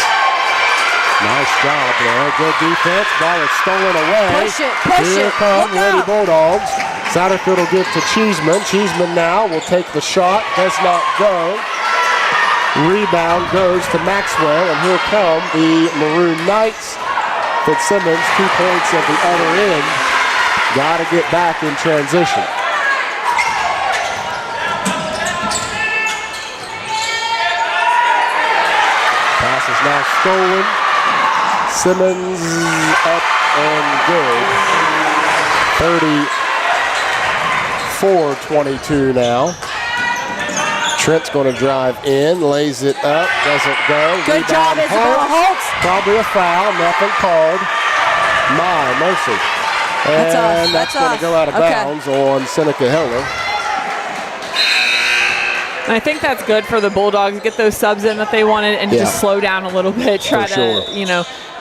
[SPEAKER 2] Nice job there. Good defense. Ball is stolen away.
[SPEAKER 5] Push it.
[SPEAKER 2] Here come Lady Bulldogs. Satterfield will give to Cheeseman. Cheeseman now will take the shot. Does not go. Rebound goes to Maxwell, and here come the Maroon Knights. Fitzsimmons, 2 points at the other end. Got to get back in transition. Pass is now stolen. Simmons up and good. 34-22 now. Trent's going to drive in, lays it up, doesn't go.
[SPEAKER 5] Good job, Isabella Holtz.
[SPEAKER 2] Probably a foul, nothing called. My mercy. And that's going to go out of bounds on Seneca Heller.
[SPEAKER 4] And I think that's good for the Bulldogs. Get those subs in that they wanted and just slow down a little bit. Try to,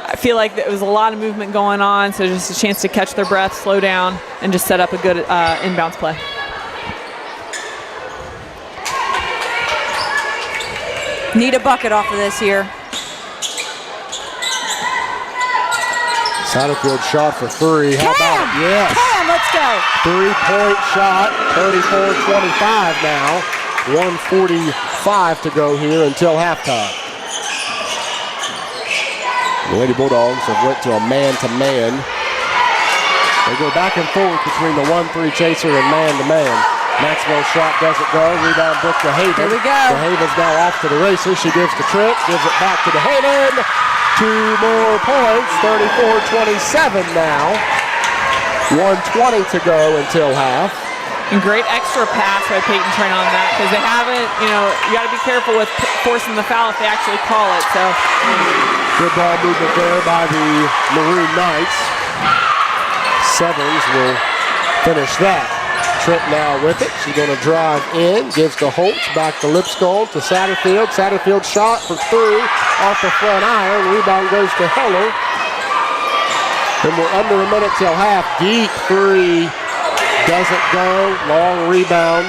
[SPEAKER 4] I feel like there was a lot of movement going on, so just a chance to catch their breath, slow down, and just set up a good inbounds play.
[SPEAKER 5] Need a bucket off of this here.
[SPEAKER 2] Satterfield shot for three. How about it? Yes.
[SPEAKER 5] Cam, let's go.
[SPEAKER 2] 3-point shot, 34-25 now. 1:45 to go here until halftime. The Lady Bulldogs have went to a man-to-man. They go back and forth between the 1-3 chaser and man-to-man. Maxwell's shot doesn't go. Rebound Brooke DeHaven.
[SPEAKER 5] There we go.
[SPEAKER 2] DeHaven's now off to the races. She gives to Trent. Gives it back to DeHaven. 2 more points. 34-27 now. 1:20 to go until half.
[SPEAKER 4] And great extra pass by Peyton Trent on that, because they haven't, you got to be careful with forcing the foul if they actually call it. So
[SPEAKER 2] good ball movement there by the Maroon Knights. Sevens will finish that. Trent now with it. She's going to drive in, gives to Holtz, back to Lipscomb, to Satterfield. Satterfield shot for 3 off the front iron. Rebound goes to Heller. And we're under a minute till half. Deep 3 doesn't go. Long rebound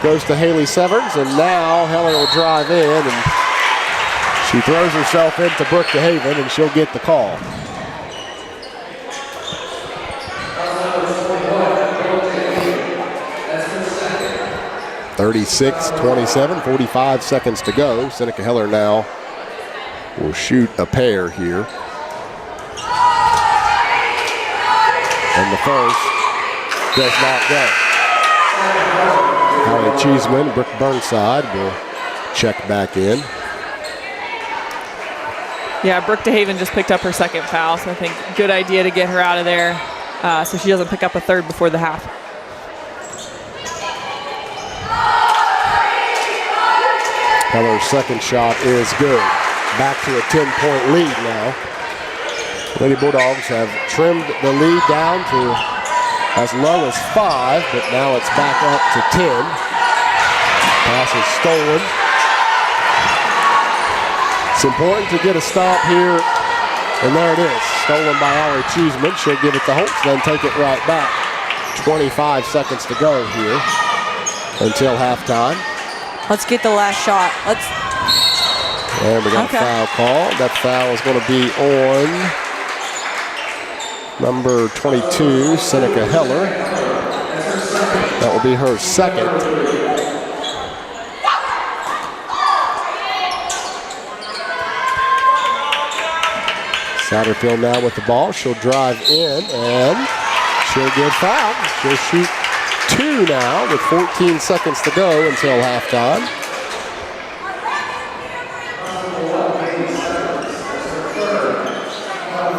[SPEAKER 2] goes to Haley Severns. And now Heller will drive in, and she throws herself into Brooke DeHaven, and she'll get the call. (36-27), 45 seconds to go. Seneca Heller now will shoot a pair here. And the first does not go. Holly Cheeseman, Brooke Burnside will check back in.
[SPEAKER 4] yeah, Brooke DeHaven just picked up her second foul, so I think good idea to get her out of there so she doesn't pick up a third before the half.
[SPEAKER 2] Heller's second shot is good. Back to a 10-point lead now. Lady Bulldogs have trimmed the lead down to as low as 5, but now it's back up to 10. Pass is stolen. It's important to get a stop here, and there it is. Stolen by Allie Cheeseman. She'll give it to Holtz, then take it right back. 25 seconds to go here until halftime.
[SPEAKER 5] Let's get the last shot.
[SPEAKER 2] And we got a foul call. That foul is going to be on number 22, Seneca Heller. That will be her second. Satterfield now with the ball. She'll drive in and she'll get fouled. She'll shoot 2 now with 14 seconds to go until halftime.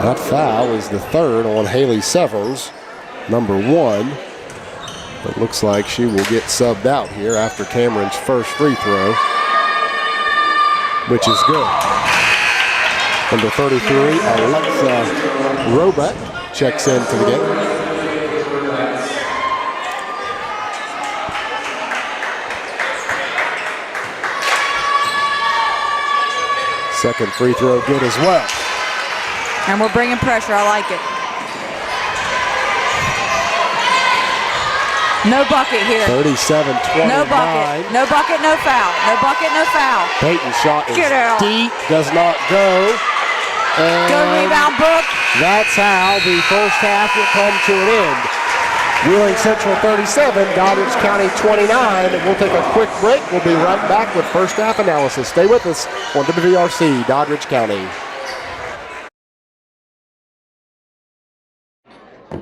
[SPEAKER 2] That foul is the third on Haley Severns. number 1. But looks like she will get subbed out here after Cameron's first free throw, which is good. Number 33, Alexa Roebuck, checks in for the game. Second free throw good as well.
[SPEAKER 5] And we're bringing pressure. I like it. No bucket here.
[SPEAKER 2] 37-29.
[SPEAKER 5] No bucket. No bucket, no foul. No bucket, no foul.
[SPEAKER 2] Peyton's shot is
[SPEAKER 5] Get out.
[SPEAKER 2] deep, does not go. And
[SPEAKER 5] Good rebound, Brooke.
[SPEAKER 2] that's how the first half will come to an end. Wheeling Central 37, Doddridge County 29. We'll take a quick break. We'll be right back with first half analysis. Stay with us on WVRC, Doddridge County.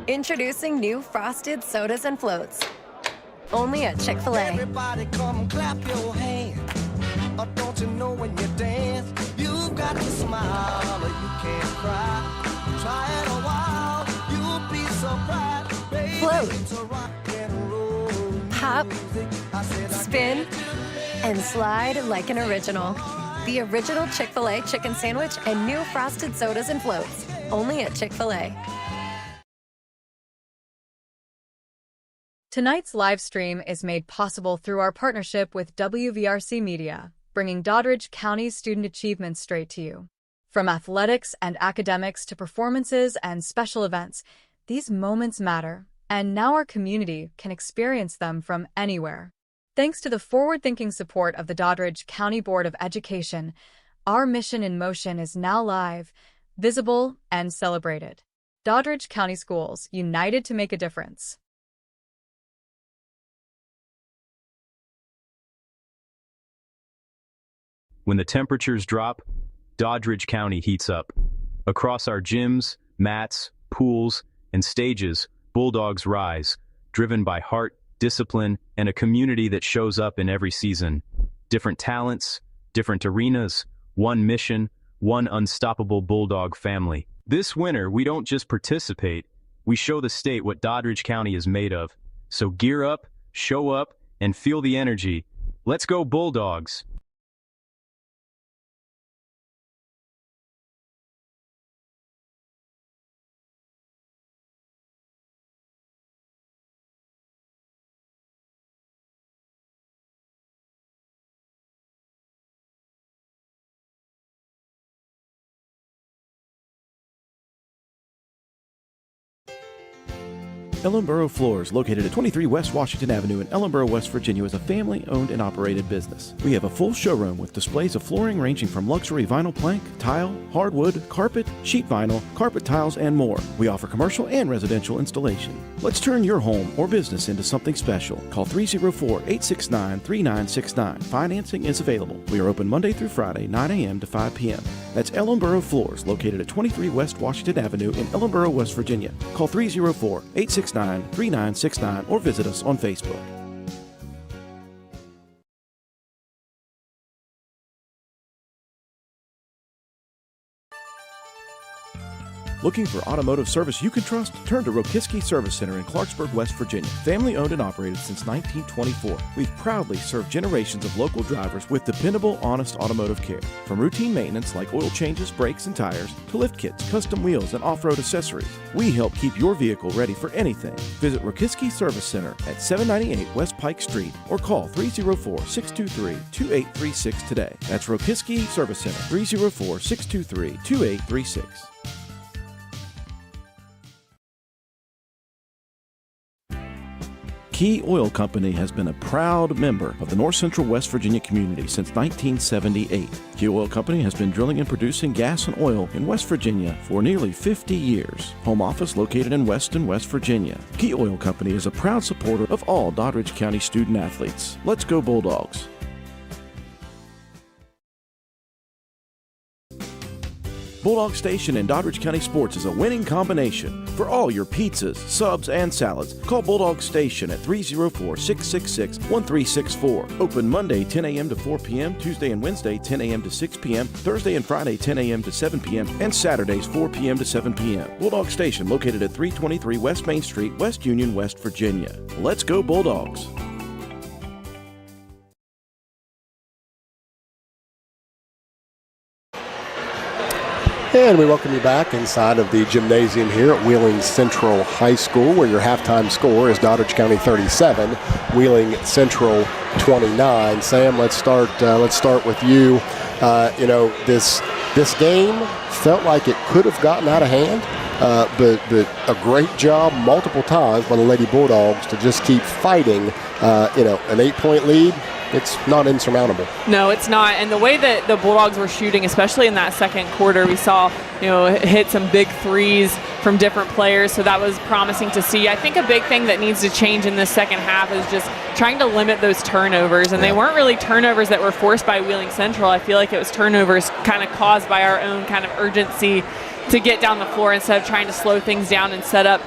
[SPEAKER 6] Introducing new frosted sodas and floats. Only at Chick-fil-A.
[SPEAKER 3] Everybody come clap your hands. Or don't you know when you dance, you've got to smile or you can't cry. Try it a while, you'll be surprised. Baby,
[SPEAKER 6] Float.
[SPEAKER 3] it's a rock and roll
[SPEAKER 6] Pop,
[SPEAKER 3] music. I said I
[SPEAKER 6] spin, and slide like an original. The original Chick-fil-A chicken sandwich and new frosted sodas and floats. Only at Chick-fil-A.
[SPEAKER 7] Tonight's live stream is made possible through our partnership with WVRC Media, bringing Doddridge County's student achievements straight to you. From athletics and academics to performances and special events, these moments matter, and now our community can experience them from anywhere. Thanks to the forward-thinking support of the Doddridge County Board of Education, our mission in motion is now live, visible, and celebrated. Doddridge County Schools, united to make a difference.
[SPEAKER 8] When the temperatures drop, Doddridge County heats up. Across our gyms, mats, pools, and stages, Bulldogs rise, driven by heart, discipline, and a community that shows up in every season. Different talents, different arenas, one mission, one unstoppable Bulldog family. This winter, we don't just participate, we show the state what Doddridge County is made of. So gear up, show up, and feel the energy. Let's go Bulldogs!
[SPEAKER 1] Ellenboro Floors, located at 23 West Washington Avenue in Ellenboro, West Virginia, is a family-owned and operated business. We have a full showroom with displays of flooring ranging from luxury vinyl plank, tile, hardwood, carpet, sheet vinyl, carpet tiles, and more. We offer commercial and residential installation. Let's turn your home or business into something special. Call 304-869-3969. Financing is available. We are open Monday through Friday, 9 a.m. to 5 p.m. That's Ellenboro Floors, located at 23 West Washington Avenue in Ellenboro, West Virginia. Call 304-869-3969 or visit us on Facebook. Looking for automotive service you can trust? Turn to Rokiski Service Center in Clarksburg, West Virginia. Family owned and operated since 1924. We've proudly served generations of local drivers with dependable, honest automotive care. From routine maintenance like oil changes, brakes, and tires, to lift kits, custom wheels, and off-road accessories, we help keep your vehicle ready for anything. Visit Rokiski Service Center at 798 West Pike Street or call 304-623-2836 today. That's Rokiski Service Center, 304-623-2836. Key Oil Company has been a proud member of the North Central West Virginia community since 1978. Key Oil Company has been drilling and producing gas and oil in West Virginia for nearly 50 years. Home office located in Weston, West Virginia. Key Oil Company is a proud supporter of all Doddridge County student athletes. Let's go Bulldogs! Bulldog Station and Doddridge County Sports is a winning combination. For all your pizzas, subs, and salads, call Bulldog Station at 304-666-1364. Open Monday 10 a.m. to 4 p.m., Tuesday and Wednesday 10 a.m. to 6 p.m., Thursday and Friday 10 a.m. to 7 p.m., and Saturdays 4 p.m. to 7 p.m. Bulldog Station located at 323 West Main Street, West Union, West Virginia. Let's go Bulldogs!
[SPEAKER 2] And we welcome you back inside of the gymnasium here at Wheeling Central High School, where your halftime score is Doddridge County 37, Wheeling Central 29. Sam, let's start with you. This game felt like it could have gotten out of hand, but a great job multiple times by the Lady Bulldogs to just keep fighting. An 8-point lead. It's not insurmountable.
[SPEAKER 4] No, it's not. And the way that the Bulldogs were shooting, especially in that second quarter, we saw, hit some big threes from different players. So that was promising to see. I think a big thing that needs to change in this second half is just trying to limit those turnovers. And they weren't really turnovers that were forced by Wheeling Central. I feel like it was turnovers kind of caused by our own kind of urgency to get down the floor instead of trying to slow things down and set up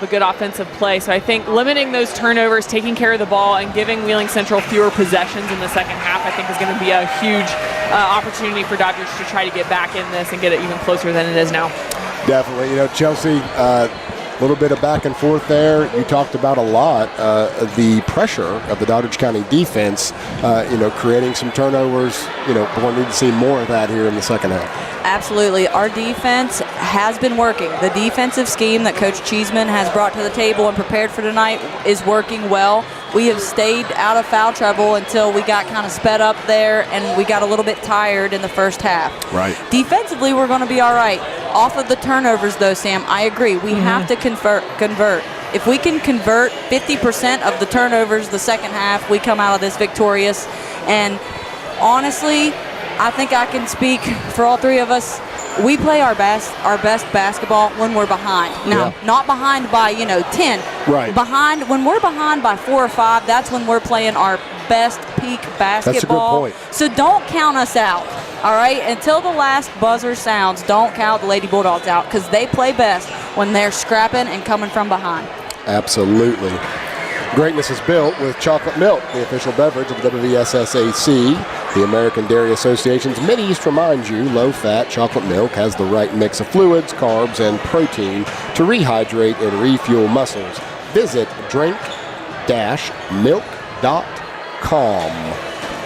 [SPEAKER 4] a good offensive play. So I think limiting those turnovers, taking care of the ball, and giving Wheeling Central fewer possessions in the second half, I think is going to be a huge opportunity for Dodgers to try to get back in this and get it even closer than it is now.
[SPEAKER 2] Definitely. Chelsea, a little bit of back and forth there. You talked about a lot the pressure of the Doddridge County defense, creating some turnovers. We'll need to see more of that here in the second half.
[SPEAKER 5] Absolutely. Our defense has been working. The defensive scheme that Coach Cheeseman has brought to the table and prepared for tonight is working well. We have stayed out of foul trouble until we got kind of sped up there and we got a little bit tired in the first half.
[SPEAKER 2] Right.
[SPEAKER 5] Defensively, we're going to be all right. Off of the turnovers, though, Sam, I agree. We have to convert. If we can convert 50% of the turnovers the second half, we come out of this victorious. And honestly, I think I can speak for all three of us. We play our best basketball when we're behind. Now, not behind by 10.
[SPEAKER 2] Right.
[SPEAKER 5] When we're behind by 4 or 5, that's when we're playing our best peak basketball.
[SPEAKER 2] That's a good point.
[SPEAKER 5] So don't count us out. All right, until the last buzzer sounds, don't count the Lady Bulldogs out because they play best when they're scrapping and coming from behind.
[SPEAKER 2] Absolutely. Greatness is built with chocolate milk, the official beverage of WVSSAC. The American Dairy Association's Mid-East reminds you low-fat chocolate milk has the right mix of fluids, carbs, and protein to rehydrate and refuel muscles. Visit drink-milk.com.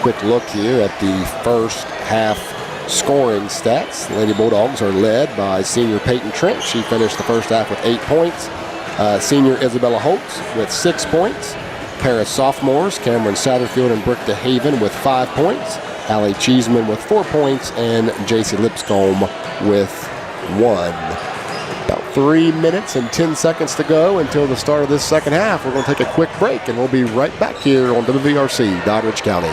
[SPEAKER 2] Quick look here at the first half scoring stats. The Lady Bulldogs are led by senior Peyton Trent. She finished the first half with 8 points. Senior Isabella Holtz with 6 points. Pair of sophomores, Cameron Satterfield and Brooke DeHaven with 5 points. Allie Cheeseman with 4 points. And JC Lipscomb with 1. About 3 minutes and 10 seconds to go until the start of this second half. We're going to take a quick break, and we'll be right back here on WVRC, Doddridge County.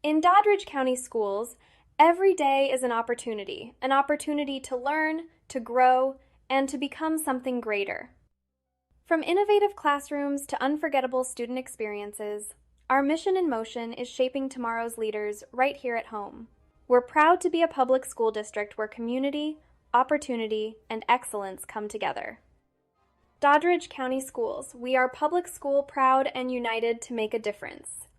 [SPEAKER 9] In Doddridge County Schools, every day is an opportunity to learn, to grow, and to become something greater. From innovative classrooms to unforgettable student experiences, our mission in motion is shaping tomorrow's leaders right here at home. We're proud to be a public school district where community, opportunity, and excellence come together. Doddridge County Schools, we are public school proud and united to make a difference.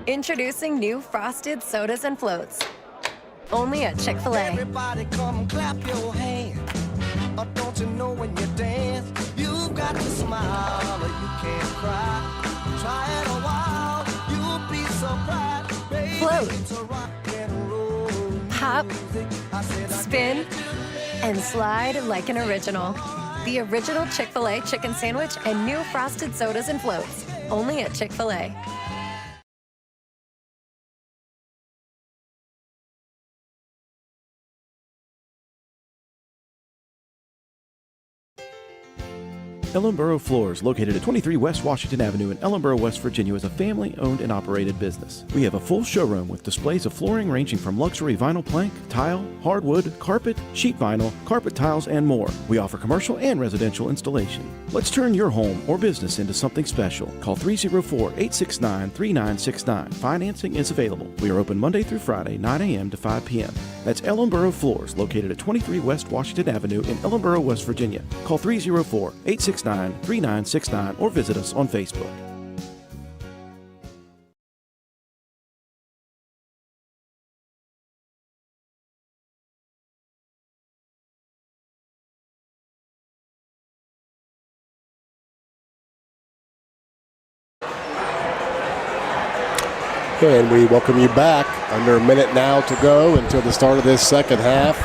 [SPEAKER 6] Introducing new frosted sodas and floats. Only at Chick-fil-A.
[SPEAKER 3] Everybody come clap your hands. Or don't you know when you dance, you've got to smile or you can't cry. Try it a while, you'll be surprised. Baby,
[SPEAKER 6] Float.
[SPEAKER 3] it's a rock and roll
[SPEAKER 6] Pop,
[SPEAKER 3] music. I said I
[SPEAKER 6] spin, and slide like an original. The original Chick-fil-A chicken sandwich and new frosted sodas and floats. Only at Chick-fil-A.
[SPEAKER 1] Ellenboro Floors, located at 23 West Washington Avenue in Ellenboro, West Virginia, is a family-owned and operated business. We have a full showroom with displays of flooring ranging from luxury vinyl plank, tile, hardwood, carpet, sheet vinyl, carpet tiles, and more. We offer commercial and residential installation. Let's turn your home or business into something special. Call 304-869-3969. Financing is available. We are open Monday through Friday, 9 a.m. to 5 p.m. That's Ellenboro Floors, located at 23 West Washington Avenue in Ellenboro, West Virginia. Call 304-869-3969 or visit us on Facebook.
[SPEAKER 2] And we welcome you back. Under a minute now to go until the start of this second half.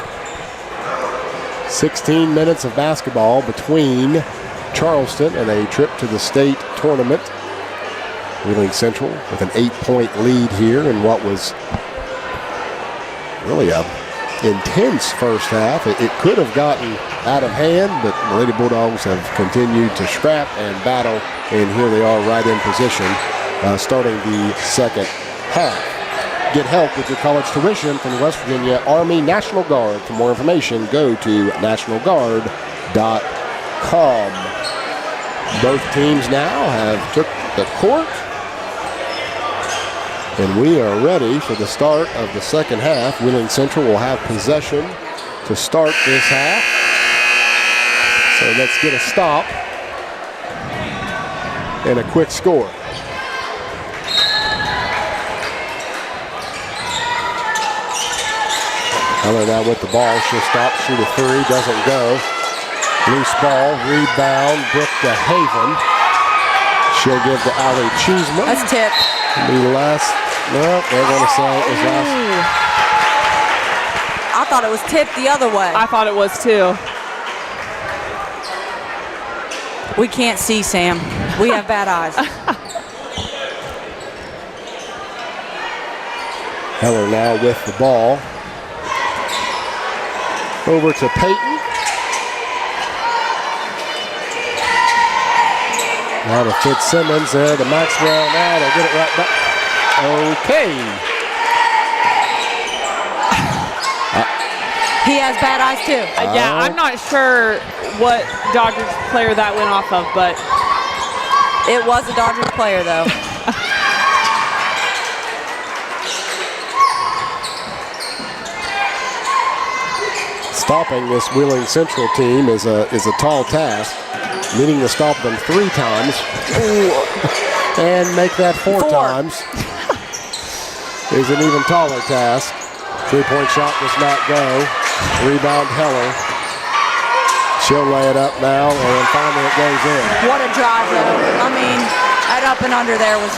[SPEAKER 2] 16 minutes of basketball between Charleston and a trip to the state tournament. Wheeling Central with an 8-point lead here in what was really a intense first half. It could have gotten out of hand, but the Lady Bulldogs have continued to scrap and battle, and here they are right in position starting the second half. Get help with your college tuition from the West Virginia Army National Guard. For more information, go to nationalguard.com. Both teams now have took the court, and we are ready for the start of the second half. Wheeling Central will have possession to start this half. So let's get a stop and a quick score. Heller now with the ball. She'll stop, shoot a three, doesn't go. Loose ball, rebound, Brooke to Haven. She'll give to Ali Cheeseman.
[SPEAKER 5] That's tipped.
[SPEAKER 2] The last, no, they're going to say it was last.
[SPEAKER 5] I thought it was tipped the other way.
[SPEAKER 4] I thought it was too.
[SPEAKER 5] We can't see, Sam. We have bad eyes.
[SPEAKER 2] Heller now with the ball. Over to Peyton. Now to Fitzsimmons there to Maxwell. Now they'll get it right back. Okay.
[SPEAKER 5] He has bad eyes too.
[SPEAKER 4] Yeah, I'm not sure what Dodgers player that went off of, but
[SPEAKER 5] it was a Dodgers player though.
[SPEAKER 2] Stopping this Wheeling Central team is a tall task. Needing to stop them 3 times and make that 4 times is an even taller task. 3-point shot does not go. Rebound Heller. She'll lay it up now, and finally it goes in.
[SPEAKER 5] What a drive though. I mean, that up and under there was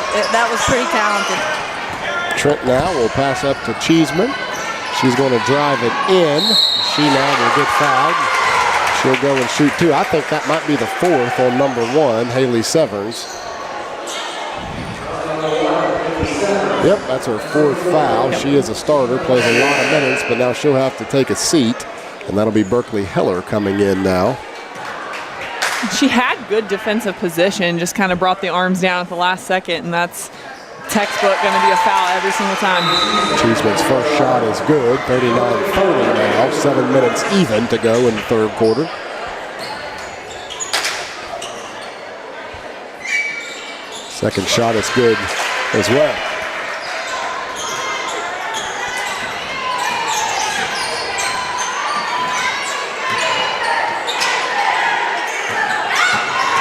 [SPEAKER 5] pretty talented.
[SPEAKER 2] Trent now will pass up to Cheeseman. She's going to drive it in. She now will get fouled. She'll go and shoot 2. I think that might be the 4th on number 1, Haley Severns. Yep, that's her 4th foul. She is a starter, plays a lot of minutes, but now she'll have to take a seat, and that'll be Berkeley Heller coming in now.
[SPEAKER 4] she had good defensive position, just kind of brought the arms down at the last second, and that's textbook going to be a foul every single time.
[SPEAKER 2] Cheeseman's first shot is good, 39-30 now, 7 minutes even to go in the third quarter. Second shot is good as well.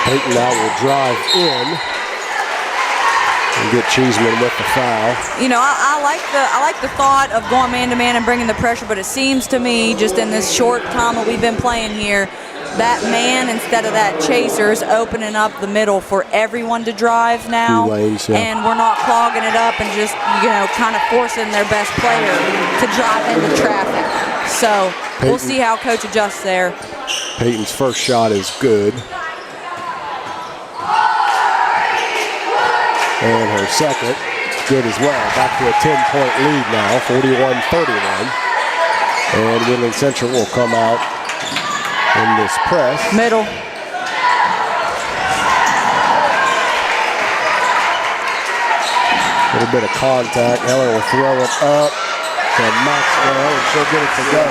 [SPEAKER 2] Peyton now will drive in and get Cheeseman with the foul.
[SPEAKER 5] You know, I like the thought of going man-to-man and bringing the pressure, but it seems to me, just in this short time that we've been playing here, that man instead of that chaser is opening up the middle for everyone to drive now.
[SPEAKER 2] Lanes, yeah.
[SPEAKER 5] And we're not clogging it up and just, you know, kind of forcing their best player to drive into traffic. So we'll see how Coach adjusts there.
[SPEAKER 2] Peyton's first shot is good. And her second, good as well. Back to a 10-point lead now, 41-31. And Wheeling Central will come out in this press.
[SPEAKER 5] Middle.
[SPEAKER 2] A little bit of contact. Heller will throw it up to Maxwell, and she'll get it to go.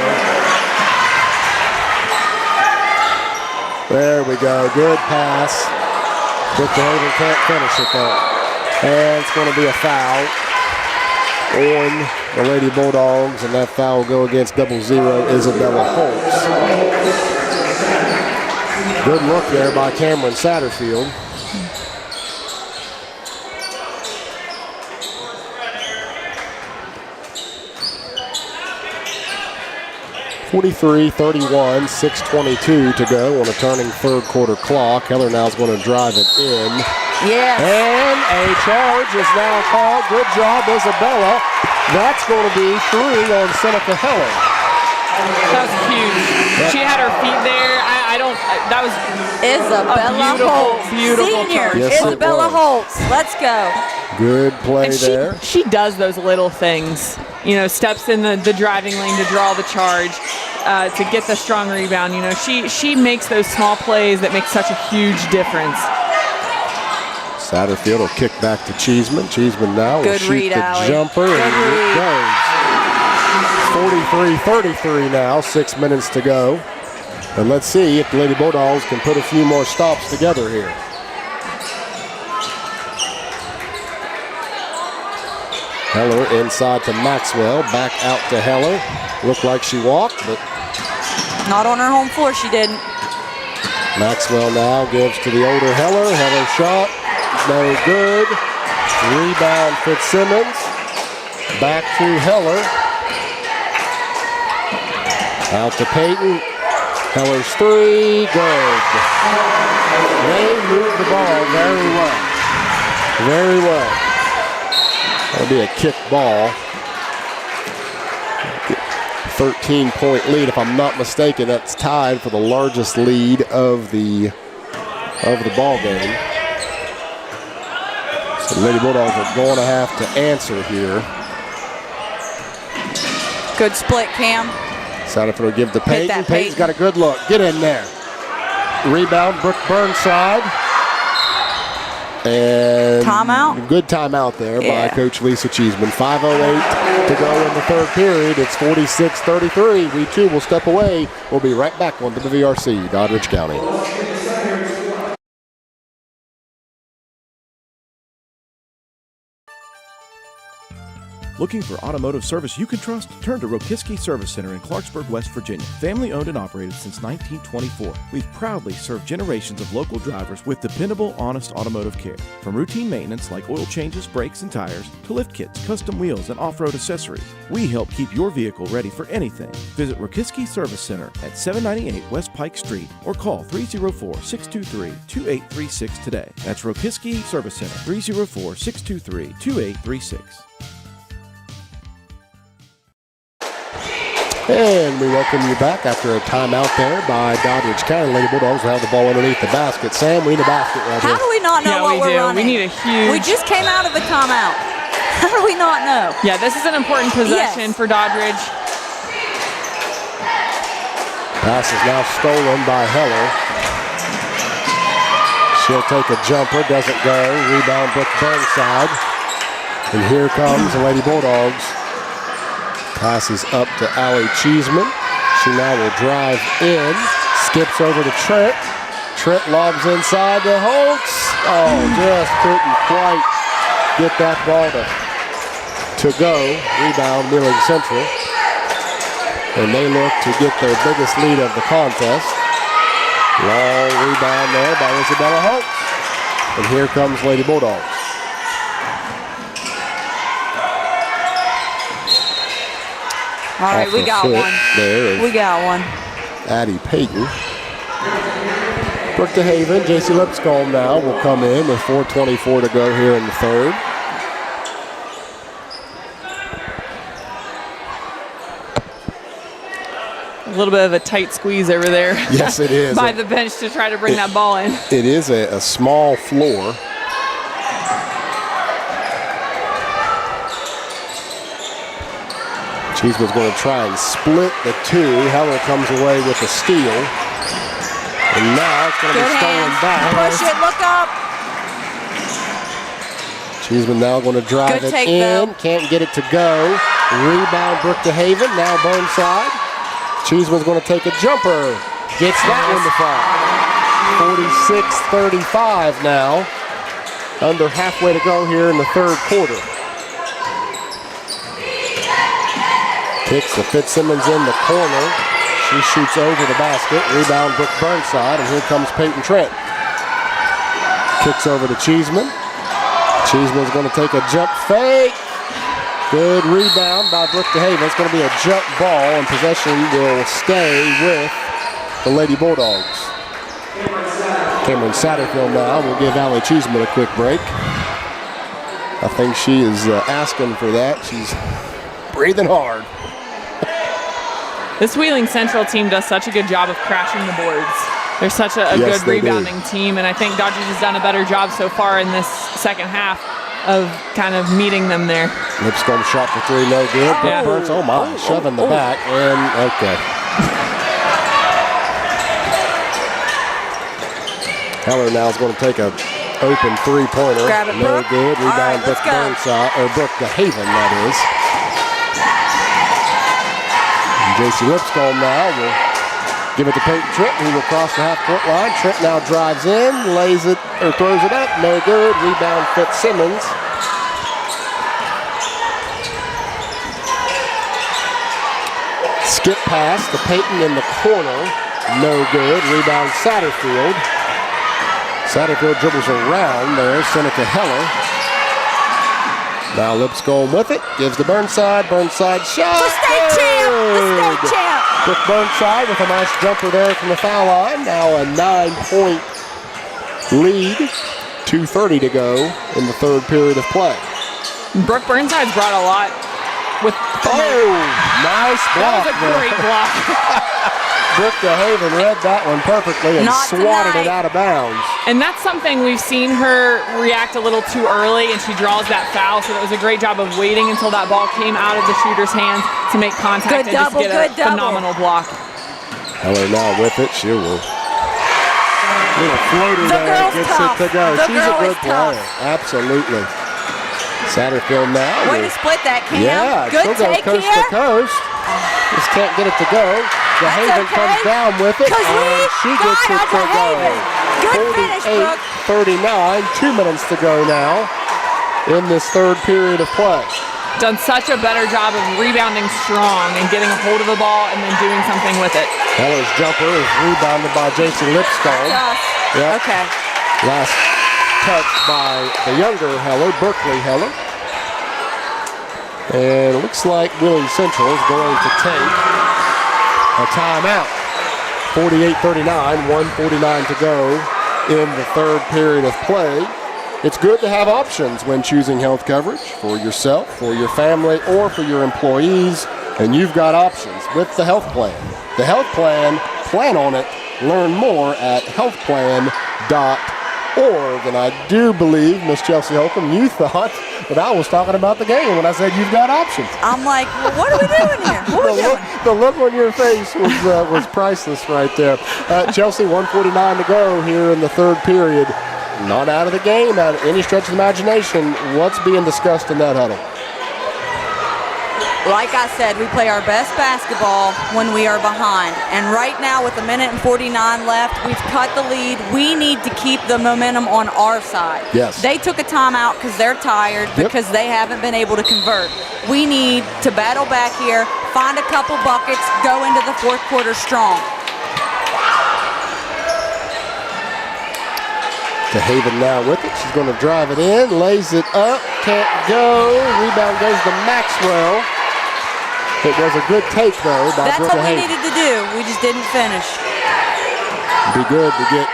[SPEAKER 2] There we go. Good pass. Brookhaven can't finish it though. And it's going to be a foul on the Lady Bulldogs, and that foul will go against 00 Isabella Holtz. Good look there by Cameron Satterfield. 43-31, 6:22 to go on a turning third quarter clock. Heller now is going to drive it in.
[SPEAKER 5] Yeah.
[SPEAKER 2] And a charge is now called. Good job, Isabella. That's going to be 3 on Seneca Heller.
[SPEAKER 4] That was huge.
[SPEAKER 2] Yep.
[SPEAKER 4] She had her feet there. That was
[SPEAKER 5] Isabella Holtz,
[SPEAKER 4] beautiful
[SPEAKER 5] senior.
[SPEAKER 4] charge.
[SPEAKER 2] Yes,
[SPEAKER 5] Isabella Holtz. Let's go.
[SPEAKER 2] Good play
[SPEAKER 4] And
[SPEAKER 2] there.
[SPEAKER 4] she does those little things. You know, steps in the driving lane to draw the charge, to get the strong rebound. You know, she makes those small plays that make such a huge difference.
[SPEAKER 2] Satterfield will kick back to Cheeseman. Cheeseman now will shoot the jumper, and it goes. 43-33 now, 6 minutes to go. And let's see if the Lady Bulldogs can put a few more stops together here. Heller inside to Maxwell, back out to Heller. Looked like she walked, but
[SPEAKER 5] not on her home floor, she didn't.
[SPEAKER 2] Maxwell now gives to the older Heller. Heller shot, no good. Rebound Fitzsimmons. Back to Heller. Out to Peyton. Heller's 3, good. They move the ball very well. Very well. That'll be a kick ball. 13-point lead, if I'm not mistaken. That's tied for the largest lead of the ball game. So the Lady Bulldogs are going to have to answer here.
[SPEAKER 5] Good split, Cam.
[SPEAKER 2] Satterfield will give to Peyton.
[SPEAKER 5] Peyton.
[SPEAKER 2] Peyton's got a good look. Get in there. Rebound, Brooke Burnside. And
[SPEAKER 5] timeout?
[SPEAKER 2] Good timeout there by Coach Lisa Cheeseman. 5:08 to go in the third period. It's 46-33. We too will step away. We'll be right back on WVRC, Doddridge County.
[SPEAKER 1] Looking for automotive service you can trust? Turn to Rokiski Service Center in Clarksburg, West Virginia. Family owned and operated since 1924. We've proudly served generations of local drivers with dependable, honest automotive care. From routine maintenance like oil changes, brakes, and tires, to lift kits, custom wheels, and off-road accessories, we help keep your vehicle ready for anything. Visit Rokiski Service Center at 798 West Pike Street or call 304-623-2836 today. That's Rokiski Service Center, 304-623-2836.
[SPEAKER 2] And we welcome you back after a timeout there by Doddridge County. Lady Bulldogs will have the ball underneath the basket. Sam, we need a basket right here.
[SPEAKER 5] How do we not know what we're running?
[SPEAKER 4] We need a huge...
[SPEAKER 5] We just came out of a timeout. How do we not know?
[SPEAKER 4] Yeah, this is an important possession for Doddridge.
[SPEAKER 2] Pass is now stolen by Heller. She'll take a jumper, doesn't go. Rebound Brooke Burnside. And here comes the Lady Bulldogs. Passes up to Allie Cheeseman. She now will drive in. Skips over to Trent. Trent lobs inside to Holtz. Oh, just couldn't quite get that ball to go. Rebound Wheeling Central. And they look to get their biggest lead of the contest. Long rebound there by Isabella Holtz. And here comes Lady Bulldogs.
[SPEAKER 5] All right, we got one. We got one.
[SPEAKER 2] Addie Payton. Brooke DeHaven, J.C. Lipscomb now will come in with 4:24 to go here in the third.
[SPEAKER 4] A little bit of a tight squeeze over there.
[SPEAKER 2] Yes, it is.
[SPEAKER 4] by the bench to try to bring that ball in.
[SPEAKER 2] It is a small floor. Cheeseman's going to try and split the two. Heller comes away with a steal. And now it's going to be stolen back.
[SPEAKER 5] Push it, look up.
[SPEAKER 2] Cheeseman now going to drive
[SPEAKER 5] Good
[SPEAKER 2] it
[SPEAKER 5] take,
[SPEAKER 2] in.
[SPEAKER 5] though.
[SPEAKER 2] Can't get it to go. Rebound, Brooke DeHaven. Now Burnside. Cheeseman's going to take a jumper. Gets that one to fall. 46-35 now. Under halfway to go here in the third quarter. Kicks to Fitzsimmons in the corner. She shoots over the basket. Rebound, Brooke Burnside. And here comes Peyton Trent. Kicks over to Cheeseman. Cheeseman's going to take a jump fake. Good rebound by Brooke DeHaven. It's going to be a jump ball, and possession will stay with the Lady Bulldogs. Cameron Satterfield now will give Allie Cheeseman a quick break. I think she is asking for that. She's breathing hard.
[SPEAKER 4] This Wheeling Central team does such a good job of crashing the boards. They're such a
[SPEAKER 2] Yes,
[SPEAKER 4] good rebounding team, and I think Dodgers has done a better job so far in this second half of kind of meeting them there.
[SPEAKER 2] Lipscomb shot for three, no good.
[SPEAKER 4] Yeah.
[SPEAKER 2] Burns, oh my, shoving the back, and okay. Heller now is going to take a open three-pointer.
[SPEAKER 5] Grab it,
[SPEAKER 2] no
[SPEAKER 5] Brooke.
[SPEAKER 2] good.
[SPEAKER 5] All right,
[SPEAKER 2] Rebound,
[SPEAKER 5] let's
[SPEAKER 2] Brooke
[SPEAKER 5] go.
[SPEAKER 2] Burnside, or Brooke DeHaven, that is. JC Lipscomb now will give it to Peyton Trent, who will cross the half-court line. Trent now drives in, lays it, or throws it up. No good. Rebound, Fitzsimmons. Skip pass to Peyton in the corner. No good. Rebound, Satterfield. Satterfield dribbles around there. Seneca Heller. Now Lipscomb with it. Gives to Burnside. Burnside shot.
[SPEAKER 5] The state champ! The
[SPEAKER 2] Good.
[SPEAKER 5] state champ!
[SPEAKER 2] Brooke Burnside with a nice jumper there from the foul line. Now a 9-point lead. 2:30 to go in the third period of play.
[SPEAKER 4] Brooke Burnside's brought a lot with.
[SPEAKER 2] Nice block.
[SPEAKER 4] That was a great block.
[SPEAKER 2] Brooke DeHaven read that one perfectly and
[SPEAKER 5] Not
[SPEAKER 2] swatted
[SPEAKER 5] tonight.
[SPEAKER 2] it out of bounds.
[SPEAKER 4] And that's something we've seen her react a little too early, and she draws that foul. So that was a great job of waiting until that ball came out of the shooter's hands to make contact
[SPEAKER 5] Good
[SPEAKER 4] and
[SPEAKER 5] double,
[SPEAKER 4] just get
[SPEAKER 5] good
[SPEAKER 4] a
[SPEAKER 5] double.
[SPEAKER 4] phenomenal block.
[SPEAKER 2] Heller now with it. She will. Little floater
[SPEAKER 5] The
[SPEAKER 2] there.
[SPEAKER 5] girl's
[SPEAKER 2] Gets
[SPEAKER 5] tough.
[SPEAKER 2] it to go.
[SPEAKER 5] The
[SPEAKER 2] She's
[SPEAKER 5] girl
[SPEAKER 2] a good
[SPEAKER 5] is tough.
[SPEAKER 2] player. Absolutely. Satterfield now.
[SPEAKER 5] Way
[SPEAKER 2] will-
[SPEAKER 5] to split that, Cam.
[SPEAKER 2] Yeah,
[SPEAKER 5] Good
[SPEAKER 2] she'll go
[SPEAKER 5] take
[SPEAKER 2] coast
[SPEAKER 5] here.
[SPEAKER 2] to coast. Just can't get it to go. DeHaven
[SPEAKER 5] okay.
[SPEAKER 2] comes down with it,
[SPEAKER 5] 'Cause we
[SPEAKER 2] and she gets
[SPEAKER 5] got
[SPEAKER 2] it to go.
[SPEAKER 5] DeHaven. Good finish, Brooke.
[SPEAKER 2] 48-39, 2 minutes to go now in this third period of play.
[SPEAKER 4] Done such a better job of rebounding strong and getting a hold of the ball and then doing something with it.
[SPEAKER 2] Heller's jumper is rebounded by Jason Lipscomb.
[SPEAKER 5] Us.
[SPEAKER 2] Yep.
[SPEAKER 5] Okay.
[SPEAKER 2] Last touch by the younger Heller, Berkeley Heller. And it looks like Wheeling Central is going to take a timeout. 48-39, 1:49 to go in the third period of play. It's good to have options when choosing health coverage for yourself, for your family, or for your employees. And you've got options with the health plan. The health plan, plan on it. Learn more at healthplan.org. And I do believe, Miss Chelsea Holcomb, you thought that I was talking about the game when I said you've got options.
[SPEAKER 5] I'm like, well, what are we doing here? What are we doing?
[SPEAKER 2] The look on your face was priceless right there. Chelsea, 1:49 to go here in the third period. Not out of the game, out of any stretch of the imagination. What's being discussed in that huddle?
[SPEAKER 5] Like I said, we play our best basketball when we are behind. And right now, with 1:49 left, we've cut the lead. We need to keep the momentum on our side.
[SPEAKER 2] Yes.
[SPEAKER 5] They took a timeout because they're tired, because they haven't been able to convert. We need to battle back here, find a couple buckets, go into the fourth quarter strong.
[SPEAKER 2] DeHaven now with it. She's going to drive it in, lays it up, can't go. Rebound goes to Maxwell. It was a good take, though, by
[SPEAKER 5] That's
[SPEAKER 2] Brooke
[SPEAKER 5] what we
[SPEAKER 2] DeHaven.
[SPEAKER 5] needed to do. We just didn't finish.
[SPEAKER 2] Be good to get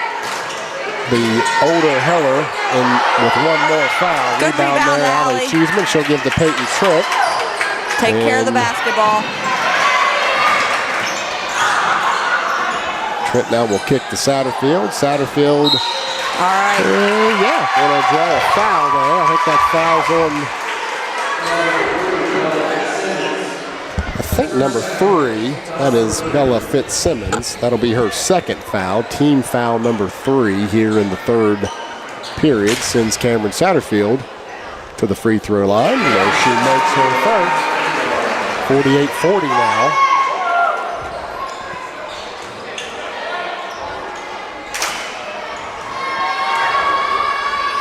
[SPEAKER 2] the older Heller in with one more foul.
[SPEAKER 5] Good rebound,
[SPEAKER 2] there, Allie
[SPEAKER 5] Allie.
[SPEAKER 2] Cheeseman. She'll give to Peyton Trent.
[SPEAKER 5] Take care of the
[SPEAKER 2] And
[SPEAKER 5] basketball.
[SPEAKER 2] Trent now will kick to Satterfield. Satterfield,
[SPEAKER 5] All right.
[SPEAKER 2] yeah, going to draw a foul there. I think that foul's on, I think, number 3. That is Bella Fitzsimmons. That'll be her second foul. Team foul number 3 here in the third period, sends Cameron Satterfield to the free throw line. There she makes her first. 48-40 now.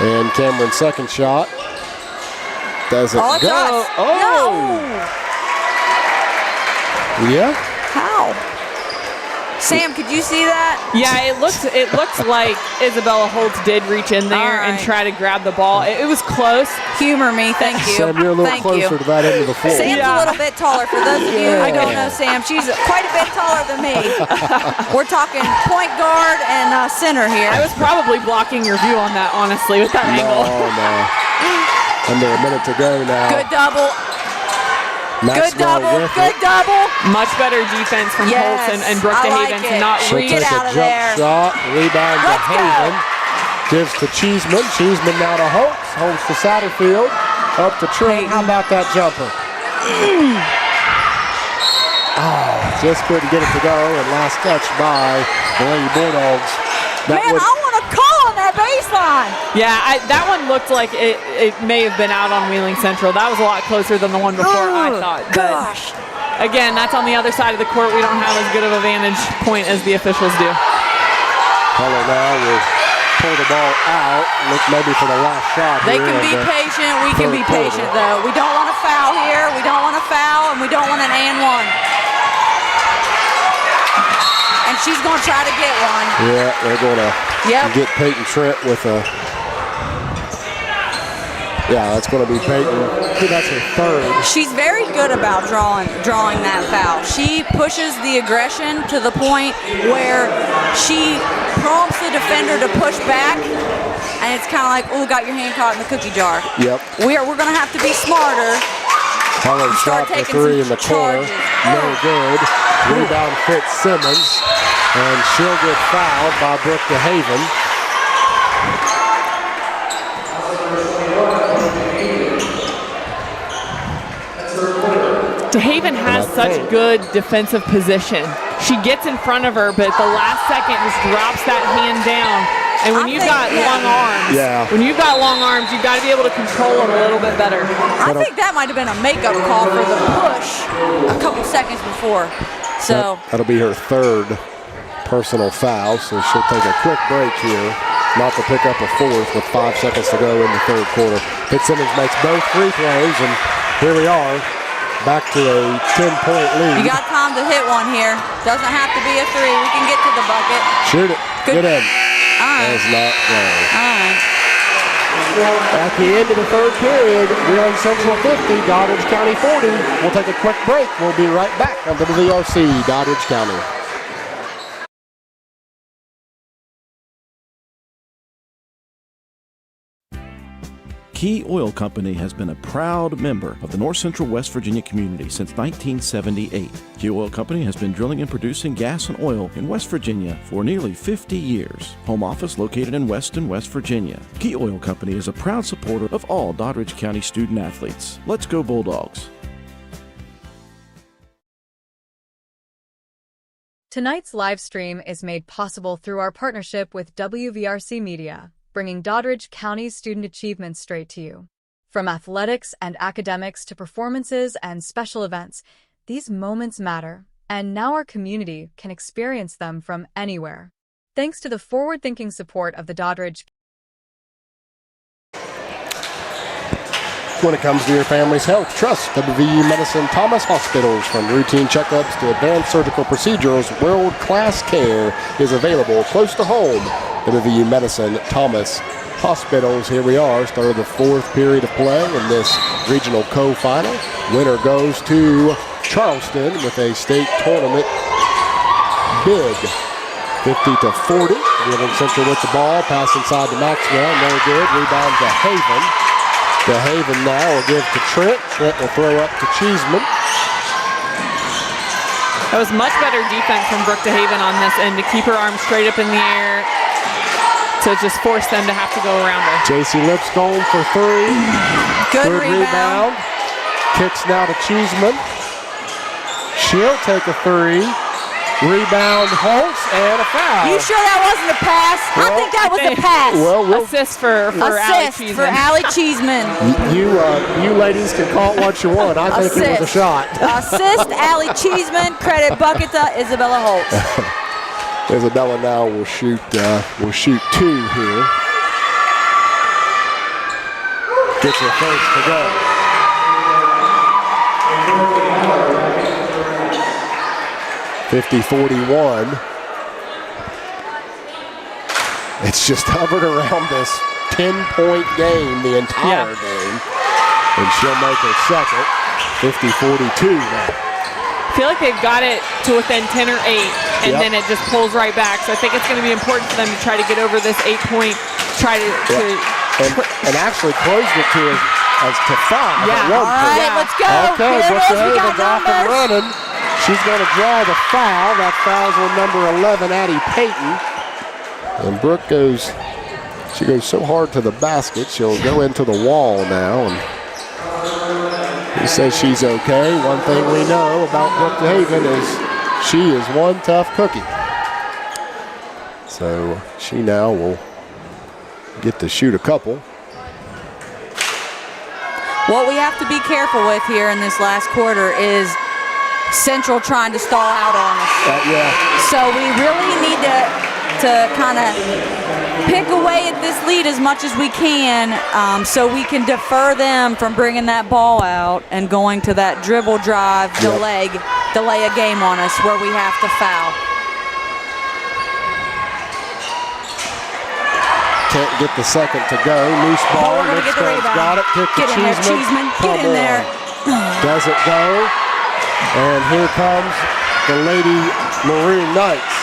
[SPEAKER 2] And Cameron's second shot doesn't
[SPEAKER 5] Oh, it's
[SPEAKER 2] go.
[SPEAKER 5] us.
[SPEAKER 2] Oh! Yeah?
[SPEAKER 5] How? Sam, could you see that?
[SPEAKER 4] Yeah, it looked like Isabella Holtz did reach in there and try to grab the ball. It was close.
[SPEAKER 5] Humor me, thank you.
[SPEAKER 2] Sam, you're a little
[SPEAKER 5] Thank
[SPEAKER 2] closer
[SPEAKER 5] you.
[SPEAKER 2] to that end of the floor.
[SPEAKER 5] Sam's a little bit taller. For those of you who don't know Sam, she's quite a bit taller than me. We're talking point guard and center here.
[SPEAKER 4] I was probably blocking your view on that, honestly, with that angle.
[SPEAKER 2] No. Under a minute to go now.
[SPEAKER 5] Good double.
[SPEAKER 2] Maxwell
[SPEAKER 5] Good double.
[SPEAKER 2] with
[SPEAKER 5] Good
[SPEAKER 2] it.
[SPEAKER 5] double.
[SPEAKER 4] Much better defense from Holtz and Brooke
[SPEAKER 5] I like
[SPEAKER 4] DeHaven
[SPEAKER 5] it.
[SPEAKER 4] to not
[SPEAKER 2] She'll
[SPEAKER 4] reach.
[SPEAKER 2] take
[SPEAKER 5] out
[SPEAKER 2] a
[SPEAKER 5] of
[SPEAKER 2] jump
[SPEAKER 5] there.
[SPEAKER 2] shot. Rebound to
[SPEAKER 5] Let's go.
[SPEAKER 2] Haven. Gives to Cheeseman. Cheeseman now to Holtz. Holtz to Satterfield. Up to Trent. How about that jumper? Just couldn't get it to go. And last touch by the Lady Bulldogs.
[SPEAKER 5] Man, I want to call on that baseline.
[SPEAKER 4] Yeah, that one looked like it may have been out on Wheeling Central. That was a lot closer than the one before, I thought. But
[SPEAKER 5] Gosh.
[SPEAKER 4] again, that's on the other side of the court. We don't have as good of a vantage point as the officials do.
[SPEAKER 2] Heller now will pull the ball out. Look maybe for the last shot.
[SPEAKER 5] They
[SPEAKER 2] here
[SPEAKER 5] can
[SPEAKER 2] of
[SPEAKER 5] be
[SPEAKER 2] the
[SPEAKER 5] patient. We can be
[SPEAKER 2] third
[SPEAKER 5] patient,
[SPEAKER 2] quarter.
[SPEAKER 5] though. We don't want to foul here. We don't want to foul, and we don't want an and one. And she's going to try to get one.
[SPEAKER 2] Yeah, they're going to get Peyton Trent with a. Yeah, that's going to be Peyton. I think that's her third.
[SPEAKER 5] She's very good about drawing that foul. She pushes the aggression to the point where she prompts the defender to push back, and it's kind of like, oh, got your hand caught in the cookie jar.
[SPEAKER 2] Yep.
[SPEAKER 5] We're going to have to be smarter.
[SPEAKER 2] Heller
[SPEAKER 5] Start
[SPEAKER 2] shot for
[SPEAKER 5] taking
[SPEAKER 2] three in
[SPEAKER 5] some
[SPEAKER 2] the corner.
[SPEAKER 5] charges.
[SPEAKER 2] No good. Rebound Fitzsimmons. And she'll get fouled by Brooke DeHaven.
[SPEAKER 4] DeHaven has such good defensive position. She gets in front of her, but at the last second just drops that hand down. And when you've got long arms, you've got to be able to control them a little bit better.
[SPEAKER 5] I think that might have been a makeup call for the push a couple seconds before. So
[SPEAKER 2] That'll be her third personal foul, so she'll take a quick break here, not to pick up a fourth with 5 seconds to go in the third quarter. Fitzsimmons makes both free throws, and here we are, back to a 10-point lead.
[SPEAKER 5] you got time to hit one here. Doesn't have to be a three. We can get to the bucket.
[SPEAKER 2] Shoot it.
[SPEAKER 5] Good.
[SPEAKER 2] Get in.
[SPEAKER 5] All right.
[SPEAKER 2] Does not go.
[SPEAKER 5] All right.
[SPEAKER 2] At the end of the third period, Wheeling Central 50, Doddridge County 40. We'll take a quick break. We'll be right back on WVRC, Doddridge County.
[SPEAKER 1] Key Oil Company has been a proud member of the North Central West Virginia community since 1978. Key Oil Company has been drilling and producing gas and oil in West Virginia for nearly 50 years. Home office located in Weston, West Virginia. Key Oil Company is a proud supporter of all Doddridge County student athletes. Let's go Bulldogs!
[SPEAKER 7] Tonight's live stream is made possible through our partnership with WVRC Media, bringing Doddridge County student achievement straight to you. From athletics and academics to performances and special events, these moments matter, and now our community can experience them from anywhere. Thanks to the forward-thinking support of the Doddridge.
[SPEAKER 2] When it comes to your family's health, trust WVU Medicine Thomas Hospitals. From routine checkups to advanced surgical procedures, world-class care is available close to home. WVU Medicine Thomas Hospitals. Here we are, start of the fourth period of play in this regional co-final. Winner goes to Charleston with a state tournament bid. 50-40. Wheeling Central with the ball, pass inside to Maxwell, no good. Rebound to Haven. DeHaven now will give to Trent. Trent will throw up to Cheeseman.
[SPEAKER 4] That was much better defense from Brooke DeHaven on this end to keep her arms straight up in the air to just force them to have to go around her.
[SPEAKER 2] JC Lipscomb for three.
[SPEAKER 5] Good
[SPEAKER 2] rebound. Kicks now to Cheeseman. She'll take a three. Rebound, Holtz, and a foul.
[SPEAKER 5] You sure that wasn't a pass? I think that was a pass.
[SPEAKER 2] Well,
[SPEAKER 4] assist for Allie Cheeseman.
[SPEAKER 5] For Allie Cheeseman.
[SPEAKER 2] You ladies can call it what you want. I think it was a shot.
[SPEAKER 5] Assist, Allie Cheeseman. Credit bucket to Isabella Holtz.
[SPEAKER 2] Isabella now will shoot 2 here. Gets her first to go. .50-41. It's just hovered around this 10-point game the entire game. And she'll make her second. 50-42 now.
[SPEAKER 4] I feel like they've got it to within 10 or 8, and then it just pulls right back. So I think it's going to be important for them to try to get over this 8-point,
[SPEAKER 2] and actually closed it to as to 5 at one
[SPEAKER 5] all right,
[SPEAKER 2] point.
[SPEAKER 5] let's go.
[SPEAKER 2] Okay,
[SPEAKER 5] Here it is. We got
[SPEAKER 2] off and running. She's going to draw the foul. That foul's on number 11, Addie Payton. And Brooke goes so hard to the basket, she'll go into the wall now. And he says she's okay. One thing we know about Brooke DeHaven is she is one tough cookie. So she now will get to shoot a couple.
[SPEAKER 5] What we have to be careful with here in this last quarter is Central trying to stall out on us. So we really need to kind of pick away at this lead as much as we can, so we can defer them from bringing that ball out and going to that dribble drive, delay a game on us where we have to foul.
[SPEAKER 2] Can't get the second to go. Loose ball.
[SPEAKER 5] We're going to get the rebound.
[SPEAKER 2] Got it. Kick to
[SPEAKER 5] Cheeseman. Get in there.
[SPEAKER 2] Does it go? And here comes the Lady Maroon Knights.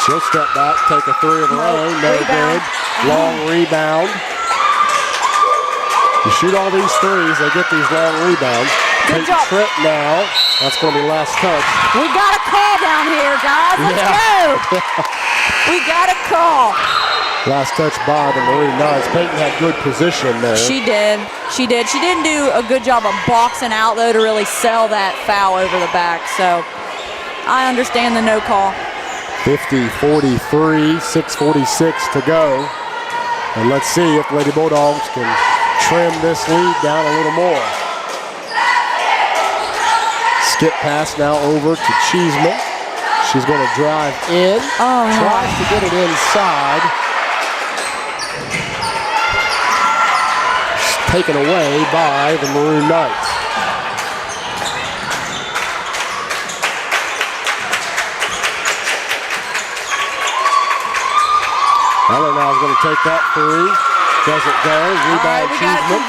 [SPEAKER 2] She'll step back, take a 3 of her own. No good. Long rebound. You shoot all these threes, they get these long rebounds.
[SPEAKER 5] Good job.
[SPEAKER 2] Trip now. That's going to be last touch.
[SPEAKER 5] We got a call down here, guys. Let's go. We got a call.
[SPEAKER 2] Last touch by the Maroon Knights. Peyton had good position there.
[SPEAKER 5] She did. She didn't do a good job of boxing out, though, to really sell that foul over the back. So I understand the no call.
[SPEAKER 2] 50-43, 6:46 to go. And let's see if Lady Bulldogs can trim this lead down a little more. Skip pass now over to Cheeseman. She's going to drive in. Tries to get it inside. Taken away by the Maroon Knights. Heller now is going to take that 3. Doesn't go. Rebound Cheeseman.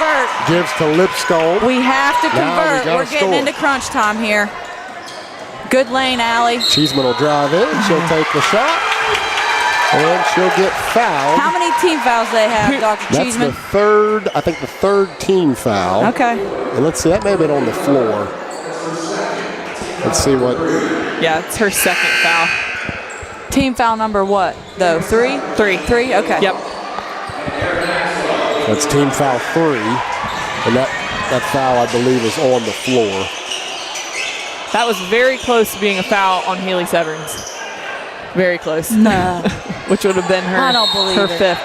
[SPEAKER 2] Gives to Lipscomb.
[SPEAKER 5] We have to convert. We're getting into crunch time here. Good lane, Allie.
[SPEAKER 2] Cheeseman will drive in. She'll take the shot. And she'll get fouled.
[SPEAKER 5] How many team fouls they have, Dr. Cheeseman?
[SPEAKER 2] That's the third, I think the third team foul.
[SPEAKER 5] Okay.
[SPEAKER 2] And let's see, that may have been on the floor. Let's see what.
[SPEAKER 4] Yeah, it's her second foul.
[SPEAKER 5] Team foul number what, though? 3? 3, okay.
[SPEAKER 4] Yep.
[SPEAKER 2] That's team foul 3. And that foul, I believe, is on the floor.
[SPEAKER 4] That was very close to being a foul on Haley Severns. Very close.
[SPEAKER 5] No.
[SPEAKER 4] Which would have been her,
[SPEAKER 5] I don't believe
[SPEAKER 4] her
[SPEAKER 5] it.
[SPEAKER 4] 5th.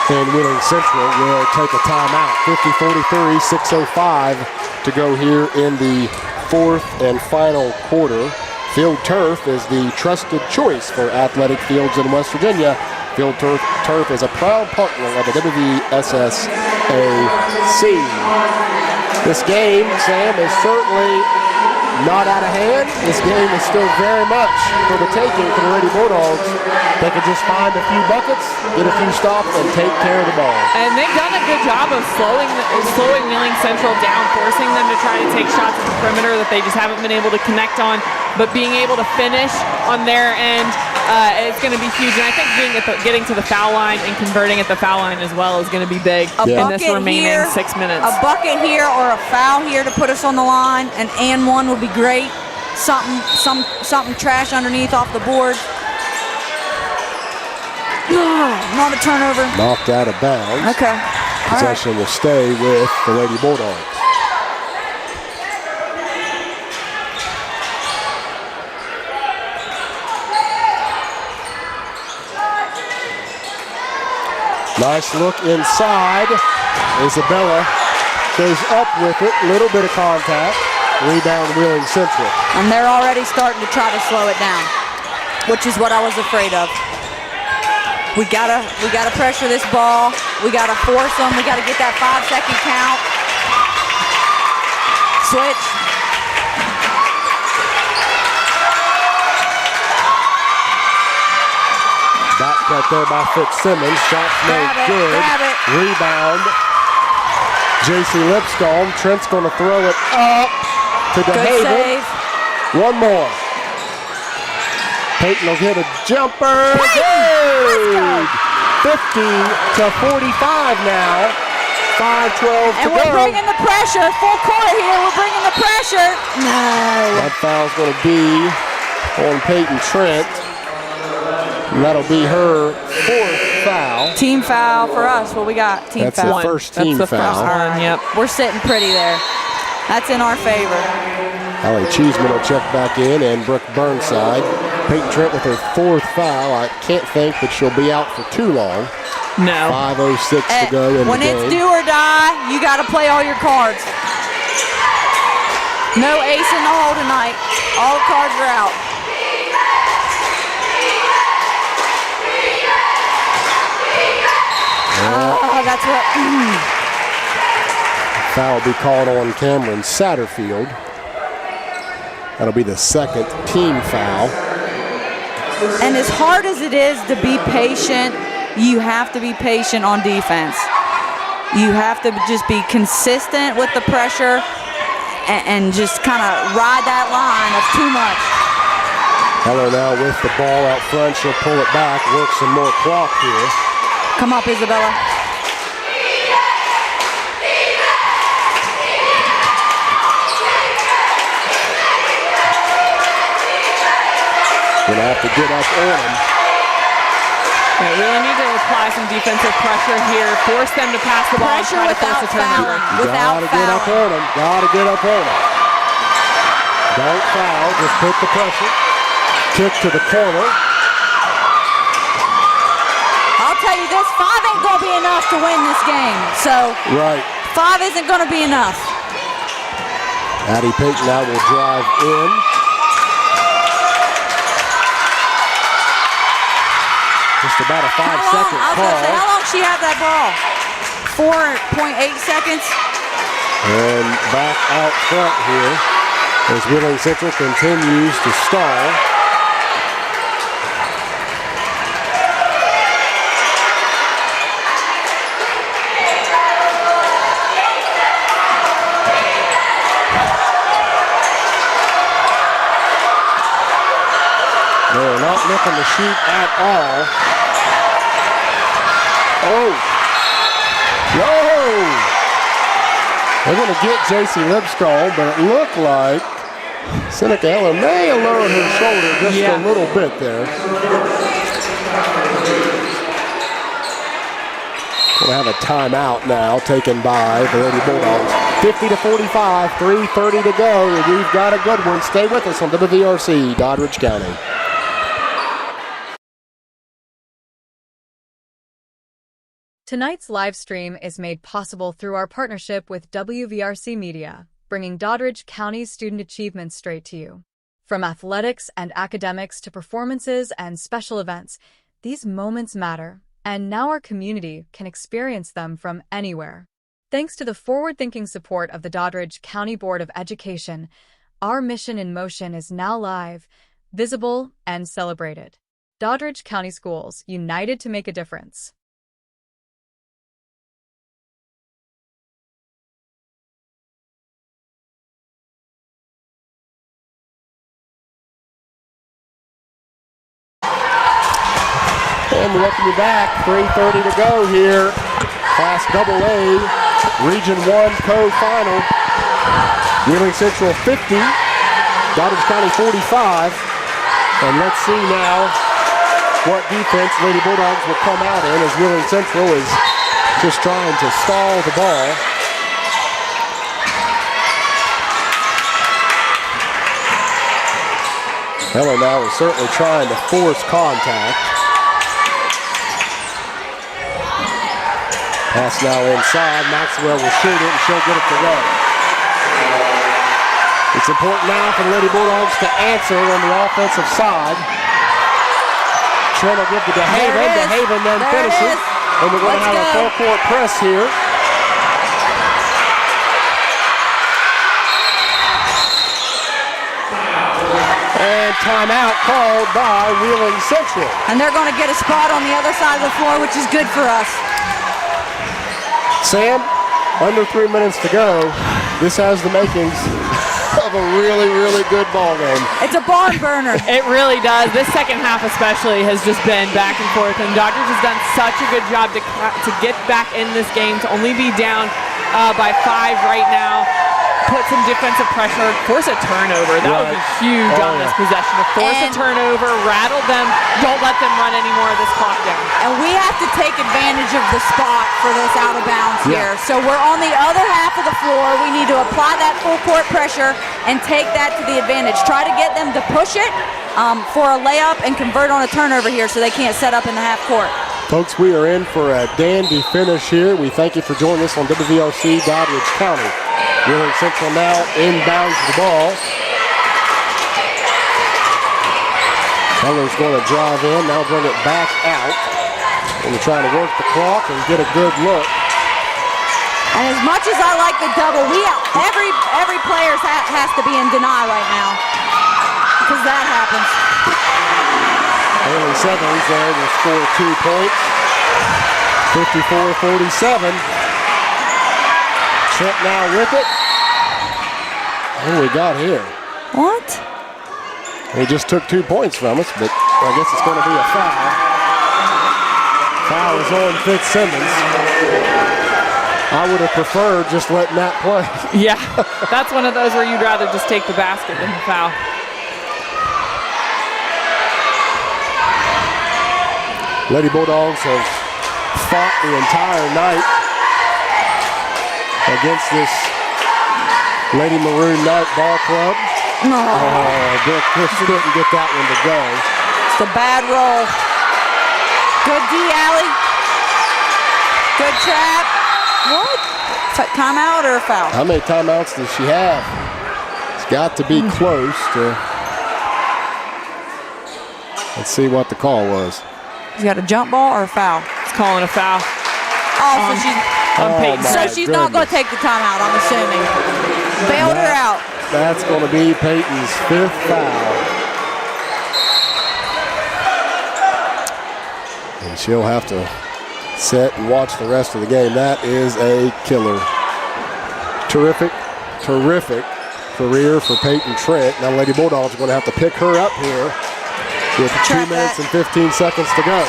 [SPEAKER 2] And Wheeling Central will take a timeout. 50-43, 6:05 to go here in the 4th and final quarter. Field Turf is the trusted choice for athletic fields in West Virginia. Field Turf is a proud partner of the WVSSAC. This game, Sam, is certainly not out of hand. This game is still very much for the taking for the Lady Bulldogs. They can just find a few buckets, get a few stops, and take care of the ball.
[SPEAKER 4] And they've done a good job of slowing Wheeling Central down, forcing them to try to take shots at the perimeter that they just haven't been able to connect on. But being able to finish on their end, it's going to be huge. And I think getting to the foul line and converting at the foul line as well is going to be big in this remaining 6 minutes.
[SPEAKER 5] A bucket here or a foul here to put us on the line, and one would be great. Something trash underneath off the board. Not a turnover.
[SPEAKER 2] Knocked out of bounds.
[SPEAKER 5] Okay.
[SPEAKER 2] Possession will stay with the Lady Bulldogs. Nice look inside. Isabella goes up with it. Little bit of contact. Rebound Wheeling Central.
[SPEAKER 5] And they're already starting to try to slow it down, which is what I was afraid of. We gotta pressure this ball. We gotta force them. We gotta get that 5-second count. Switch.
[SPEAKER 2] Back cut there by Fitzsimmons. Shot's made good.
[SPEAKER 5] Grab it.
[SPEAKER 2] Rebound. JC Lipscomb. Trent's going to throw it up to DeHaven.
[SPEAKER 5] Good save.
[SPEAKER 2] One more. Peyton will hit a jumper. Good. 50-45 now. 5:12 to go.
[SPEAKER 5] And we're bringing the pressure. Full court here. We're bringing the pressure. No.
[SPEAKER 2] That foul's going to be on Peyton Trent. And that'll be her 4th foul.
[SPEAKER 5] Team foul for us. What we got? Team
[SPEAKER 2] That's
[SPEAKER 5] foul.
[SPEAKER 2] the first team
[SPEAKER 4] That's the
[SPEAKER 2] foul.
[SPEAKER 4] first one, yep.
[SPEAKER 5] We're sitting pretty there. That's in our favor.
[SPEAKER 2] Allie Cheeseman will check back in, and Brooke Burnside. Peyton Trent with her 4th foul. I can't think that she'll be out for too long.
[SPEAKER 4] No.
[SPEAKER 2] 5:06 to go in
[SPEAKER 5] When
[SPEAKER 2] the game.
[SPEAKER 5] it's do or die, you got to play all your cards. No ace in the hole tonight. All cards are out. That's what.
[SPEAKER 2] Foul will be called on Cameron Satterfield. That'll be the 2nd team foul.
[SPEAKER 5] And as hard as it is to be patient, you have to be patient on defense. You have to just be consistent with the pressure and just kind of ride that line of too much.
[SPEAKER 2] Heller now with the ball out front. She'll pull it back, work some more clock here.
[SPEAKER 5] Come up, Isabella.
[SPEAKER 2] Gonna have to get up on him.
[SPEAKER 4] They really need to apply some defensive pressure here. Force them to pass the ball and
[SPEAKER 5] Pressure
[SPEAKER 4] try to force a turnover.
[SPEAKER 2] Gotta get up on him. Gotta get up on him. Don't foul. Just put the pressure. Kick to the corner.
[SPEAKER 5] I'll tell you this, 5 ain't going to be enough to win this game. So
[SPEAKER 2] Right.
[SPEAKER 5] 5 isn't going to be enough.
[SPEAKER 2] Addie Peyton now will drive in. Just about a 5-second
[SPEAKER 5] I was
[SPEAKER 2] call.
[SPEAKER 5] going to say, how long she have that ball? 4.8 seconds.
[SPEAKER 2] And back out front here as Wheeling Central continues to stall. They're not looking to shoot at all. Oh! No! They're going to get J.C. Lipscomb, but it looked like Seneca Heller may have lowered her shoulder just a little bit there. We'll have a timeout now taken by the Lady Bulldogs. 50-45, 3:30 to go. We've got a good one. Stay with us on WVRC, Doddridge County.
[SPEAKER 7] Tonight's live stream is made possible through our partnership with WVRC Media, bringing Doddridge County's student achievement straight to you. From athletics and academics to performances and special events, these moments matter, and now our community can experience them from anywhere. Thanks to the forward-thinking support of the Doddridge County Board of Education, our mission in motion is now live, visible, and celebrated. Doddridge County Schools, united to make a difference.
[SPEAKER 2] And we welcome you back. 3:30 to go here. Class AA, Region 1 co-final. Wheeling Central 50, Doddridge County 45. And let's see now what defense Lady Bulldogs will come out in as Wheeling Central is just trying to stall the ball. Heller now is certainly trying to force contact. Pass now inside. Maxwell will shoot it, and she'll get it to go. It's important now for the Lady Bulldogs to answer on the offensive side. Trent will give to DeHaven. DeHaven then finishes. And we're going to have a full-court press here. And timeout called by Wheeling Central.
[SPEAKER 5] And they're going to get a spot on the other side of the floor, which is good for us.
[SPEAKER 2] Sam, under 3 minutes to go. This has the makings of a really, really good ball game.
[SPEAKER 5] It's a barn burner.
[SPEAKER 4] It really does. This second half especially has just been back and forth, and Doddridge has done such a good job to get back in this game, to only be down by 5 right now. Put some defensive pressure, force a turnover. That would be huge on this possession. To force a turnover, rattle them, don't let them run any more of this clock down.
[SPEAKER 5] And we have to take advantage of the spot for this out of bounds here. So we're on the other half of the floor. We need to apply that full court pressure and take that to the advantage. Try to get them to push it for a layup and convert on a turnover here so they can't set up in the half court.
[SPEAKER 2] Folks, we are in for a dandy finish here. We thank you for joining us on WVRC Doddridge County. Wheeling Central now inbounds the ball. Keller's going to drive in, now bring it back out. Going to try to work the clock and get a good look.
[SPEAKER 5] And as much as I like the double, every player has to be in denial right now because that happens.
[SPEAKER 2] Haley Sevens there will score 2 points. 54-47. Trent now with it. What do we got here?
[SPEAKER 5] What?
[SPEAKER 2] He just took 2 points from us, but I guess it's going to be a foul. Foul is on Fitzsimmons. I would have preferred just letting that play.
[SPEAKER 4] Yeah, that's one of those where you'd rather just take the basket than the foul.
[SPEAKER 2] Lady Bulldogs have fought the entire night against this Lady Maroon Knight Ball Club.
[SPEAKER 5] No.
[SPEAKER 2] Bill Chris couldn't get that one to go.
[SPEAKER 5] It's a bad roll. Good D, Allie. Good trap. What? Timeout or a foul?
[SPEAKER 2] How many timeouts does she have? It's got to be close to. Let's see what the call was.
[SPEAKER 5] She's got a jump ball or a foul?
[SPEAKER 4] It's calling a foul.
[SPEAKER 5] Oh, so she's... So she's not going to take the timeout, I'm assuming. Bailed her out.
[SPEAKER 2] That's going to be Peyton's 5th foul. And she'll have to sit and watch the rest of the game. That is a killer. Terrific career for Peyton Trent. Now Lady Bulldogs are going to have to pick her up here with 2 minutes and 15 seconds to go.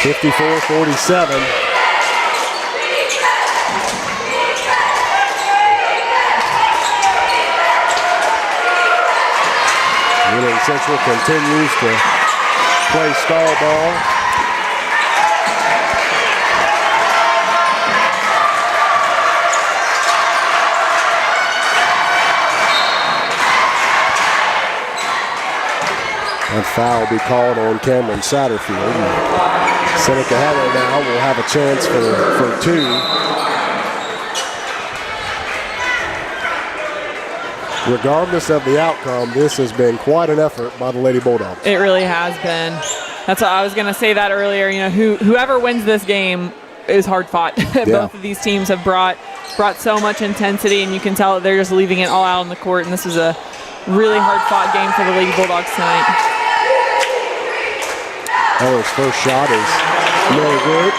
[SPEAKER 2] (54-47). Wheeling Central continues to play stall ball. That foul will be called on Cameron Satterfield. Seneca Heller now will have a chance for 2. Regardless of the outcome, this has been quite an effort by the Lady Bulldogs.
[SPEAKER 4] It really has been. That's what I was going to say that earlier. You know, whoever wins this game is hard fought. Both of these teams have brought so much intensity, and you can tell that they're just leaving it all out on the court. And this is a really hard fought game for the Lady Bulldogs tonight.
[SPEAKER 2] Heller's first shot is no good.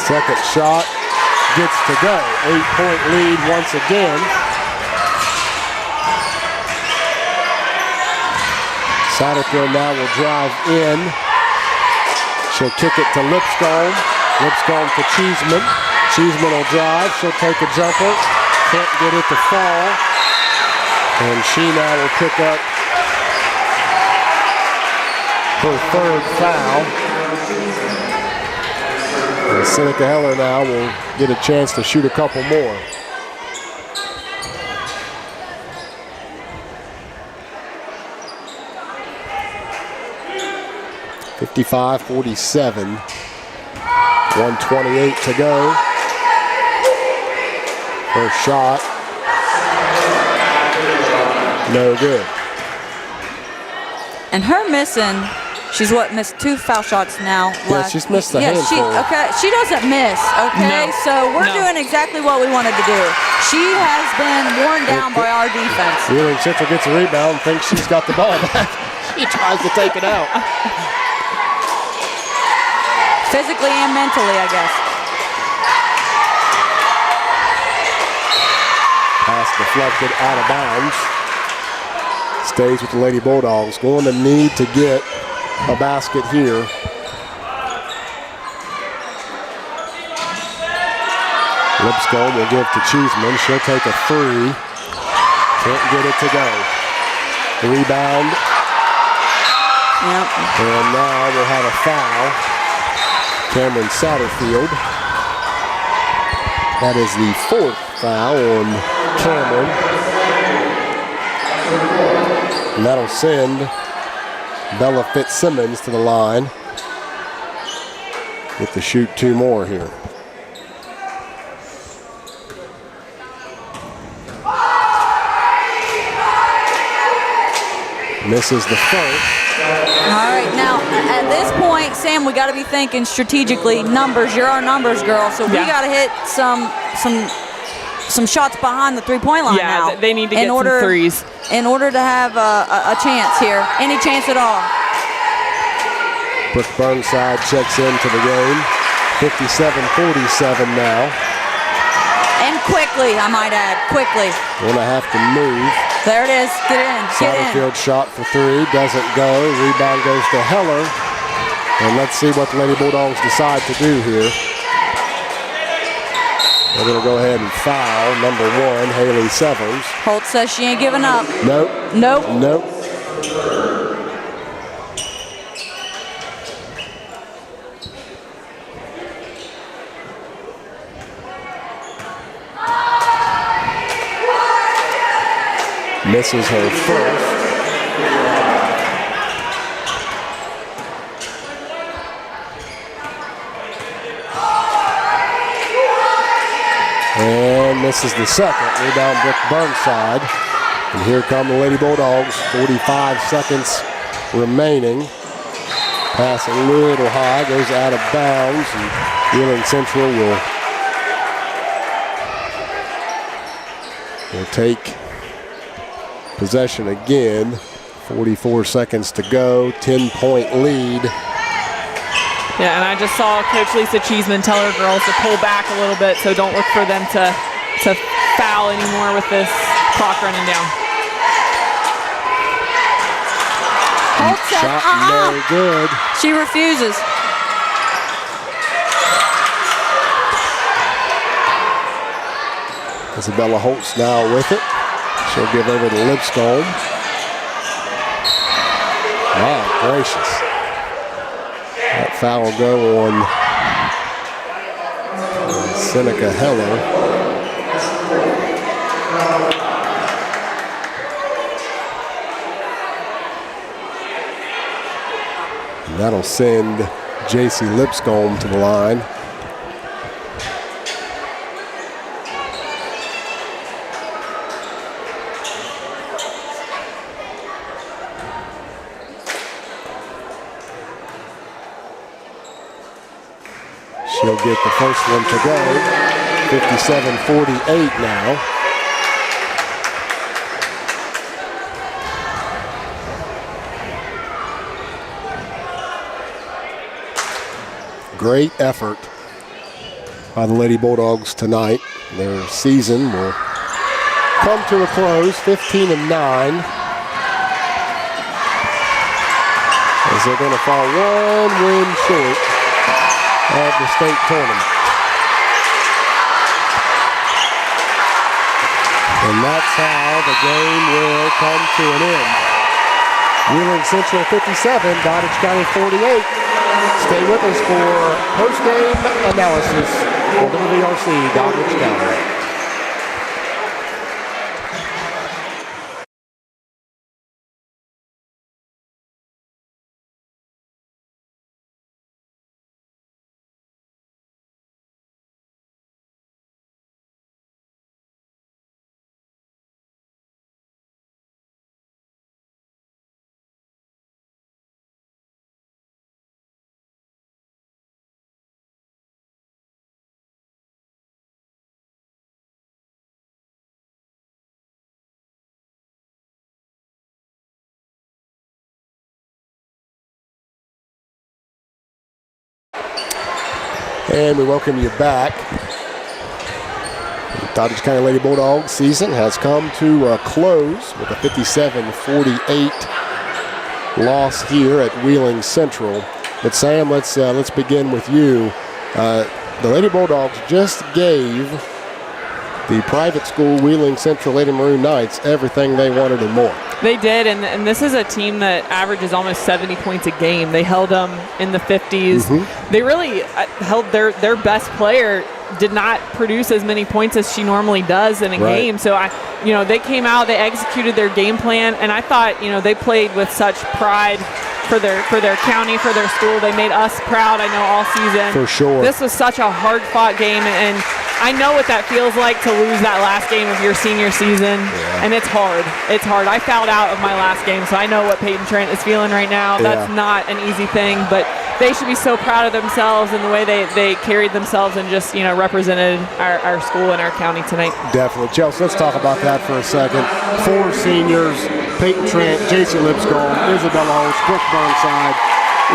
[SPEAKER 2] Second shot gets to go. 8-point lead once again. Satterfield now will drive in. She'll kick it to Lipscomb. Lipscomb for Cheeseman. Cheeseman will drive. She'll take a jumper. Can't get it to fall. And she now will pick up her 3rd foul. And Seneca Heller now will get a chance to shoot a couple more. (55-47). 1:28 to go. First shot. No good.
[SPEAKER 5] And her missing, she's missed 2 foul shots now.
[SPEAKER 2] Yeah, she's missed a handful.
[SPEAKER 5] She doesn't miss, okay?
[SPEAKER 4] No.
[SPEAKER 5] So we're doing exactly what we wanted to do. She has been worn down by our defense.
[SPEAKER 2] Wheeling Central gets a rebound, thinks she's got the ball back. She tries to take it out.
[SPEAKER 5] Physically and mentally, I guess.
[SPEAKER 2] Pass deflected out of bounds. Stays with the Lady Bulldogs. Going to need to get a basket here. Lipscomb will give to Cheeseman. She'll take a 3. Can't get it to go. The rebound.
[SPEAKER 5] Yep.
[SPEAKER 2] And now we'll have a foul. Cameron Satterfield. That is the 4th foul on Cameron. And that'll send Bella Fitzsimmons to the line. Get to shoot 2 more here. Misses the first.
[SPEAKER 5] All right, now at this point, Sam, we got to be thinking strategically. Numbers, you're our numbers girl, so we got to hit some shots behind the 3-point line now.
[SPEAKER 4] Yeah, they need to get some threes.
[SPEAKER 5] In order to have a chance here, any chance at all.
[SPEAKER 2] Brooke Burnside checks into the game. 57-47 now.
[SPEAKER 5] And quickly, I might add, quickly.
[SPEAKER 2] Gonna have to move.
[SPEAKER 5] There it is, get in, get in.
[SPEAKER 2] Satterfield shot for 3, doesn't go. Rebound goes to Heller. And let's see what the Lady Bulldogs decide to do here. They're gonna go ahead and foul number 1, Haley Severs.
[SPEAKER 5] Holt says she ain't giving up.
[SPEAKER 2] Nope.
[SPEAKER 5] Nope.
[SPEAKER 2] Nope. Misses her first. And misses the second. Rebound Brooke Burnside. And here come the Lady Bulldogs. 45 seconds remaining. Pass a little high, goes out of bounds, and Wheeling Central will take possession again. 44 seconds to go. 10-point lead.
[SPEAKER 4] Yeah, and I just saw Coach Lisa Cheeseman tell her girls to pull back a little bit, so don't look for them to foul anymore with this clock running down.
[SPEAKER 5] Holt said,
[SPEAKER 2] Shot no good.
[SPEAKER 5] She refuses.
[SPEAKER 2] Isabella Holtz now with it. She'll give over to Lipscomb. My gracious. That foul will go on Seneca Heller. And that'll send J.C. Lipscomb to the line. She'll get the first one to go. 57-48 now. Great effort by the Lady Bulldogs tonight. Their season will come to a close, 15-9. As they're going to fall 1 win short of the state tournament. And that's how the game will come to an end. Wheeling Central 57, Doddridge County 48. Stay with us for post-game analysis on WVRC Doddridge County. And we welcome you back. The Doddridge County Lady Bulldogs season has come to a close with a 57-48 loss here at Wheeling Central. But Sam, let's begin with you. The Lady Bulldogs just gave the private school Wheeling Central Lady Maroon Knights everything they wanted and more.
[SPEAKER 4] They did, and this is a team that averages almost 70 points a game. They held them in the 50s.
[SPEAKER 2] Mm-hmm.
[SPEAKER 4] They really held their best player did not produce as many points as she normally does in a game. So they came out, they executed their game plan, and I thought, they played with such pride for their county, for their school. They made us proud, I know, all season.
[SPEAKER 2] For sure.
[SPEAKER 4] This was such a hard-fought game, and I know what that feels like to lose that last game of your senior season, and it's hard. It's hard. I fouled out of my last game, so I know what Peyton Trent is feeling right now. That's not an easy thing, but they should be so proud of themselves and the way they carried themselves and just, represented our school and our county tonight.
[SPEAKER 2] Definitely. Chelsea, let's talk about that for a second. 4 seniors, Peyton Trent, JC Lipscomb, Isabella Holtz, Brooke Burnside.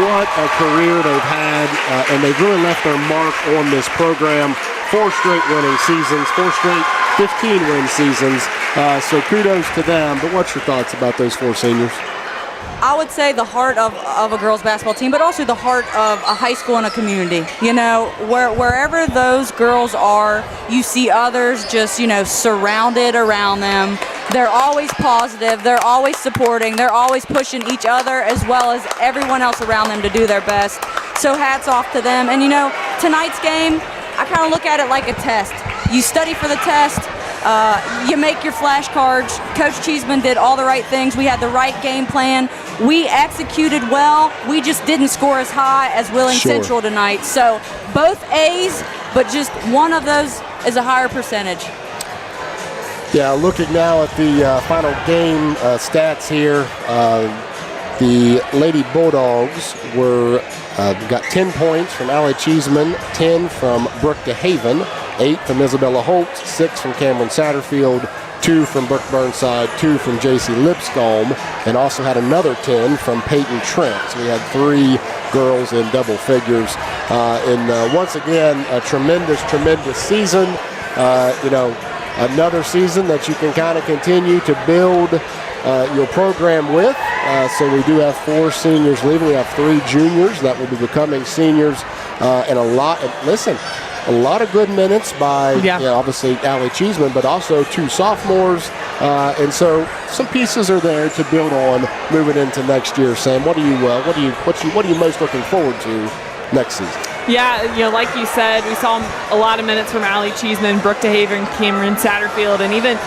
[SPEAKER 2] What a career they've had, and they've really left their mark on this program. 4 straight winning seasons, 4 straight 15-win seasons. So kudos to them. But what's your thoughts about those 4 seniors?
[SPEAKER 5] I would say the heart of a girls basketball team, but also the heart of a high school and a community. Wherever those girls are, you see others just, surrounded around them. They're always positive. They're always supporting. They're always pushing each other as well as everyone else around them to do their best. So hats off to them. And, tonight's game, I kind of look at it like a test. You study for the test. You make your flashcards. Coach Cheeseman did all the right things. We had the right game plan. We executed well. We just didn't score as high as Wheeling Central tonight. So both A's, but just one of those is a higher percentage.
[SPEAKER 2] Yeah, looking now at the final game stats here, the Lady Bulldogs got 10 points from Allie Cheeseman, 10 from Brooke DeHaven, 8 from Isabella Holtz, 6 from Cameron Satterfield, 2 from Brooke Burnside, 2 from JC Lipscomb, and also had another 10 from Peyton Trent. So we had 3 girls in double figures. And once again, a tremendous season. Another season that you can kind of continue to build your program with. So we do have 4 seniors leaving. We have 3 juniors that will be becoming seniors, and a lot of good minutes by obviously Allie Cheeseman, but also 2 sophomores, and so some pieces are there to build on moving into next year. Sam, what are you most looking forward to next season?
[SPEAKER 4] Yeah, like you said, we saw a lot of minutes from Allie Cheeseman, Brooke DeHaven, Cameron Satterfield, and even,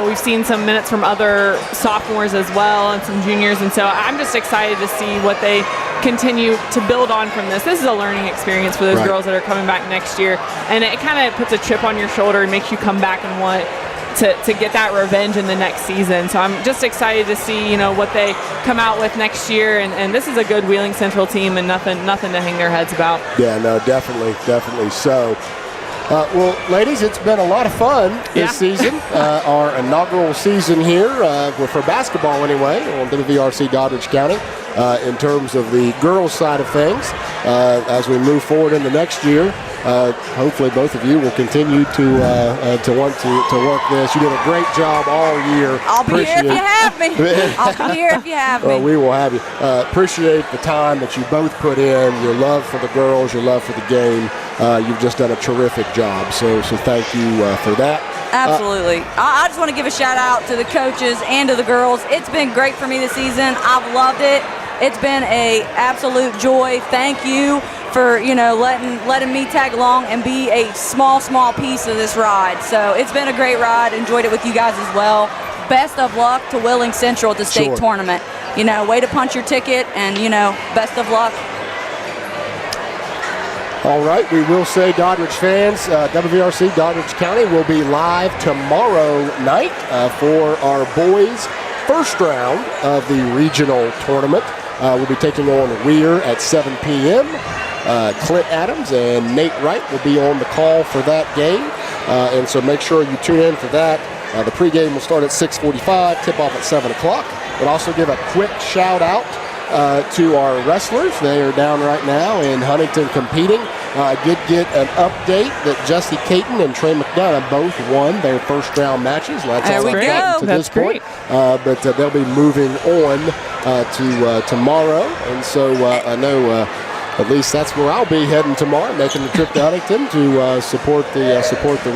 [SPEAKER 4] we've seen some minutes from other sophomores as well and some juniors. And so I'm just excited to see what they continue to build on from this. This is a learning experience for those girls that are coming back next year. And it kind of puts a chip on your shoulder and makes you come back and want to get that revenge in the next season. So I'm just excited to see, what they come out with next year. And this is a good Wheeling Central team and nothing to hang their heads about.
[SPEAKER 2] Yeah, no, definitely so. Well, ladies, it's been a lot of fun this season. Our inaugural season here, for basketball anyway, on WVRC Doddridge County, in terms of the girls' side of things. As we move forward into next year, hopefully both of you will continue to want to work this. You did a great job all year.
[SPEAKER 5] I'll be here if you have me. I'll be here if you have me.
[SPEAKER 2] Well, we will have you. Appreciate the time that you both put in, your love for the girls, your love for the game. You've just done a terrific job, so thank you for that.
[SPEAKER 5] Absolutely. I just want to give a shout out to the coaches and to the girls. It's been great for me this season. I've loved it. It's been a absolute joy. Thank you for, letting me tag along and be a small piece of this ride. So it's been a great ride. Enjoyed it with you guys as well. Best of luck to Wheeling Central at the state tournament. Way to punch your ticket, and, best of luck.
[SPEAKER 2] All right, we will say, Doddridge fans, WVRC Doddridge County will be live tomorrow night for our boys' first round of the regional tournament. We'll be taking on Weir at 7 p.m. Clint Adams and Nate Wright will be on the call for that game, and so make sure you tune in for that. The pregame will start at 6:45, tip-off at 7 o'clock. We'll also give a quick shout-out to our wrestlers. They are down right now in Huntington competing. I did get an update that Jesse Caton and Trey McDonough both won their first round matches. That's all
[SPEAKER 5] we go.
[SPEAKER 2] to this point. But they'll be moving on to tomorrow. And so I know at least that's where I'll be heading tomorrow, making the trip to Huntington to support the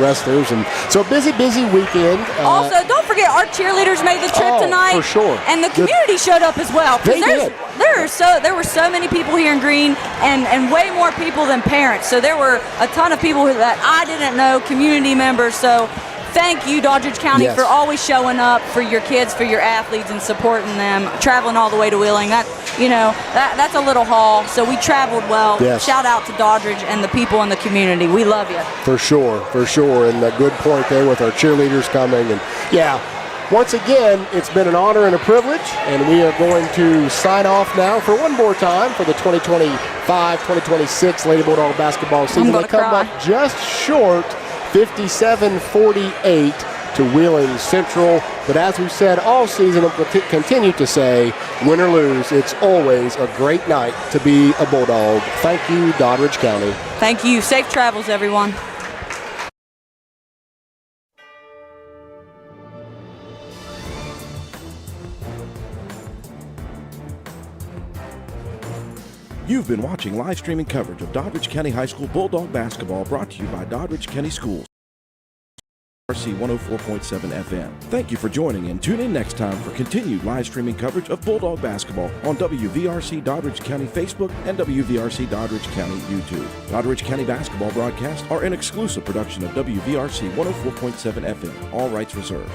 [SPEAKER 2] wrestlers. And so busy weekend.
[SPEAKER 5] Also, don't forget our cheerleaders made the trip tonight.
[SPEAKER 2] For sure.
[SPEAKER 5] And the community showed up as well.
[SPEAKER 2] They did.
[SPEAKER 5] There were so many people here in Greene, and way more people than parents. So there were a ton of people that I didn't know, community members. So thank you, Doddridge County, for always showing up for your kids, for your athletes, and supporting them. Traveling all the way to Wheeling, that's a little haul. So we traveled well.
[SPEAKER 2] Yes.
[SPEAKER 5] Shout out to Doddridge and the people in the community. We love you.
[SPEAKER 2] For sure. And a good point there with our cheerleaders coming. And once again, it's been an honor and a privilege, and we are going to sign off now for one more time for the 2025-2026 Lady Bulldog basketball season. They come up just short, 57-48 to Wheeling Central. But as we've said all season, and we'll continue to say, win or lose, it's always a great night to be a Bulldog. Thank you, Doddridge County.
[SPEAKER 5] Thank you. Safe travels, everyone.
[SPEAKER 1] You've been watching live streaming coverage of Doddridge County High School Bulldog basketball, brought to you by Doddridge County Schools. RC 104.7 FM. Thank you for joining, and tune in next time for continued live streaming coverage of Bulldog basketball on WVRC Doddridge County Facebook and WVRC Doddridge County YouTube. Doddridge County basketball broadcasts are an exclusive production of WVRC 104.7 FM. All rights reserved.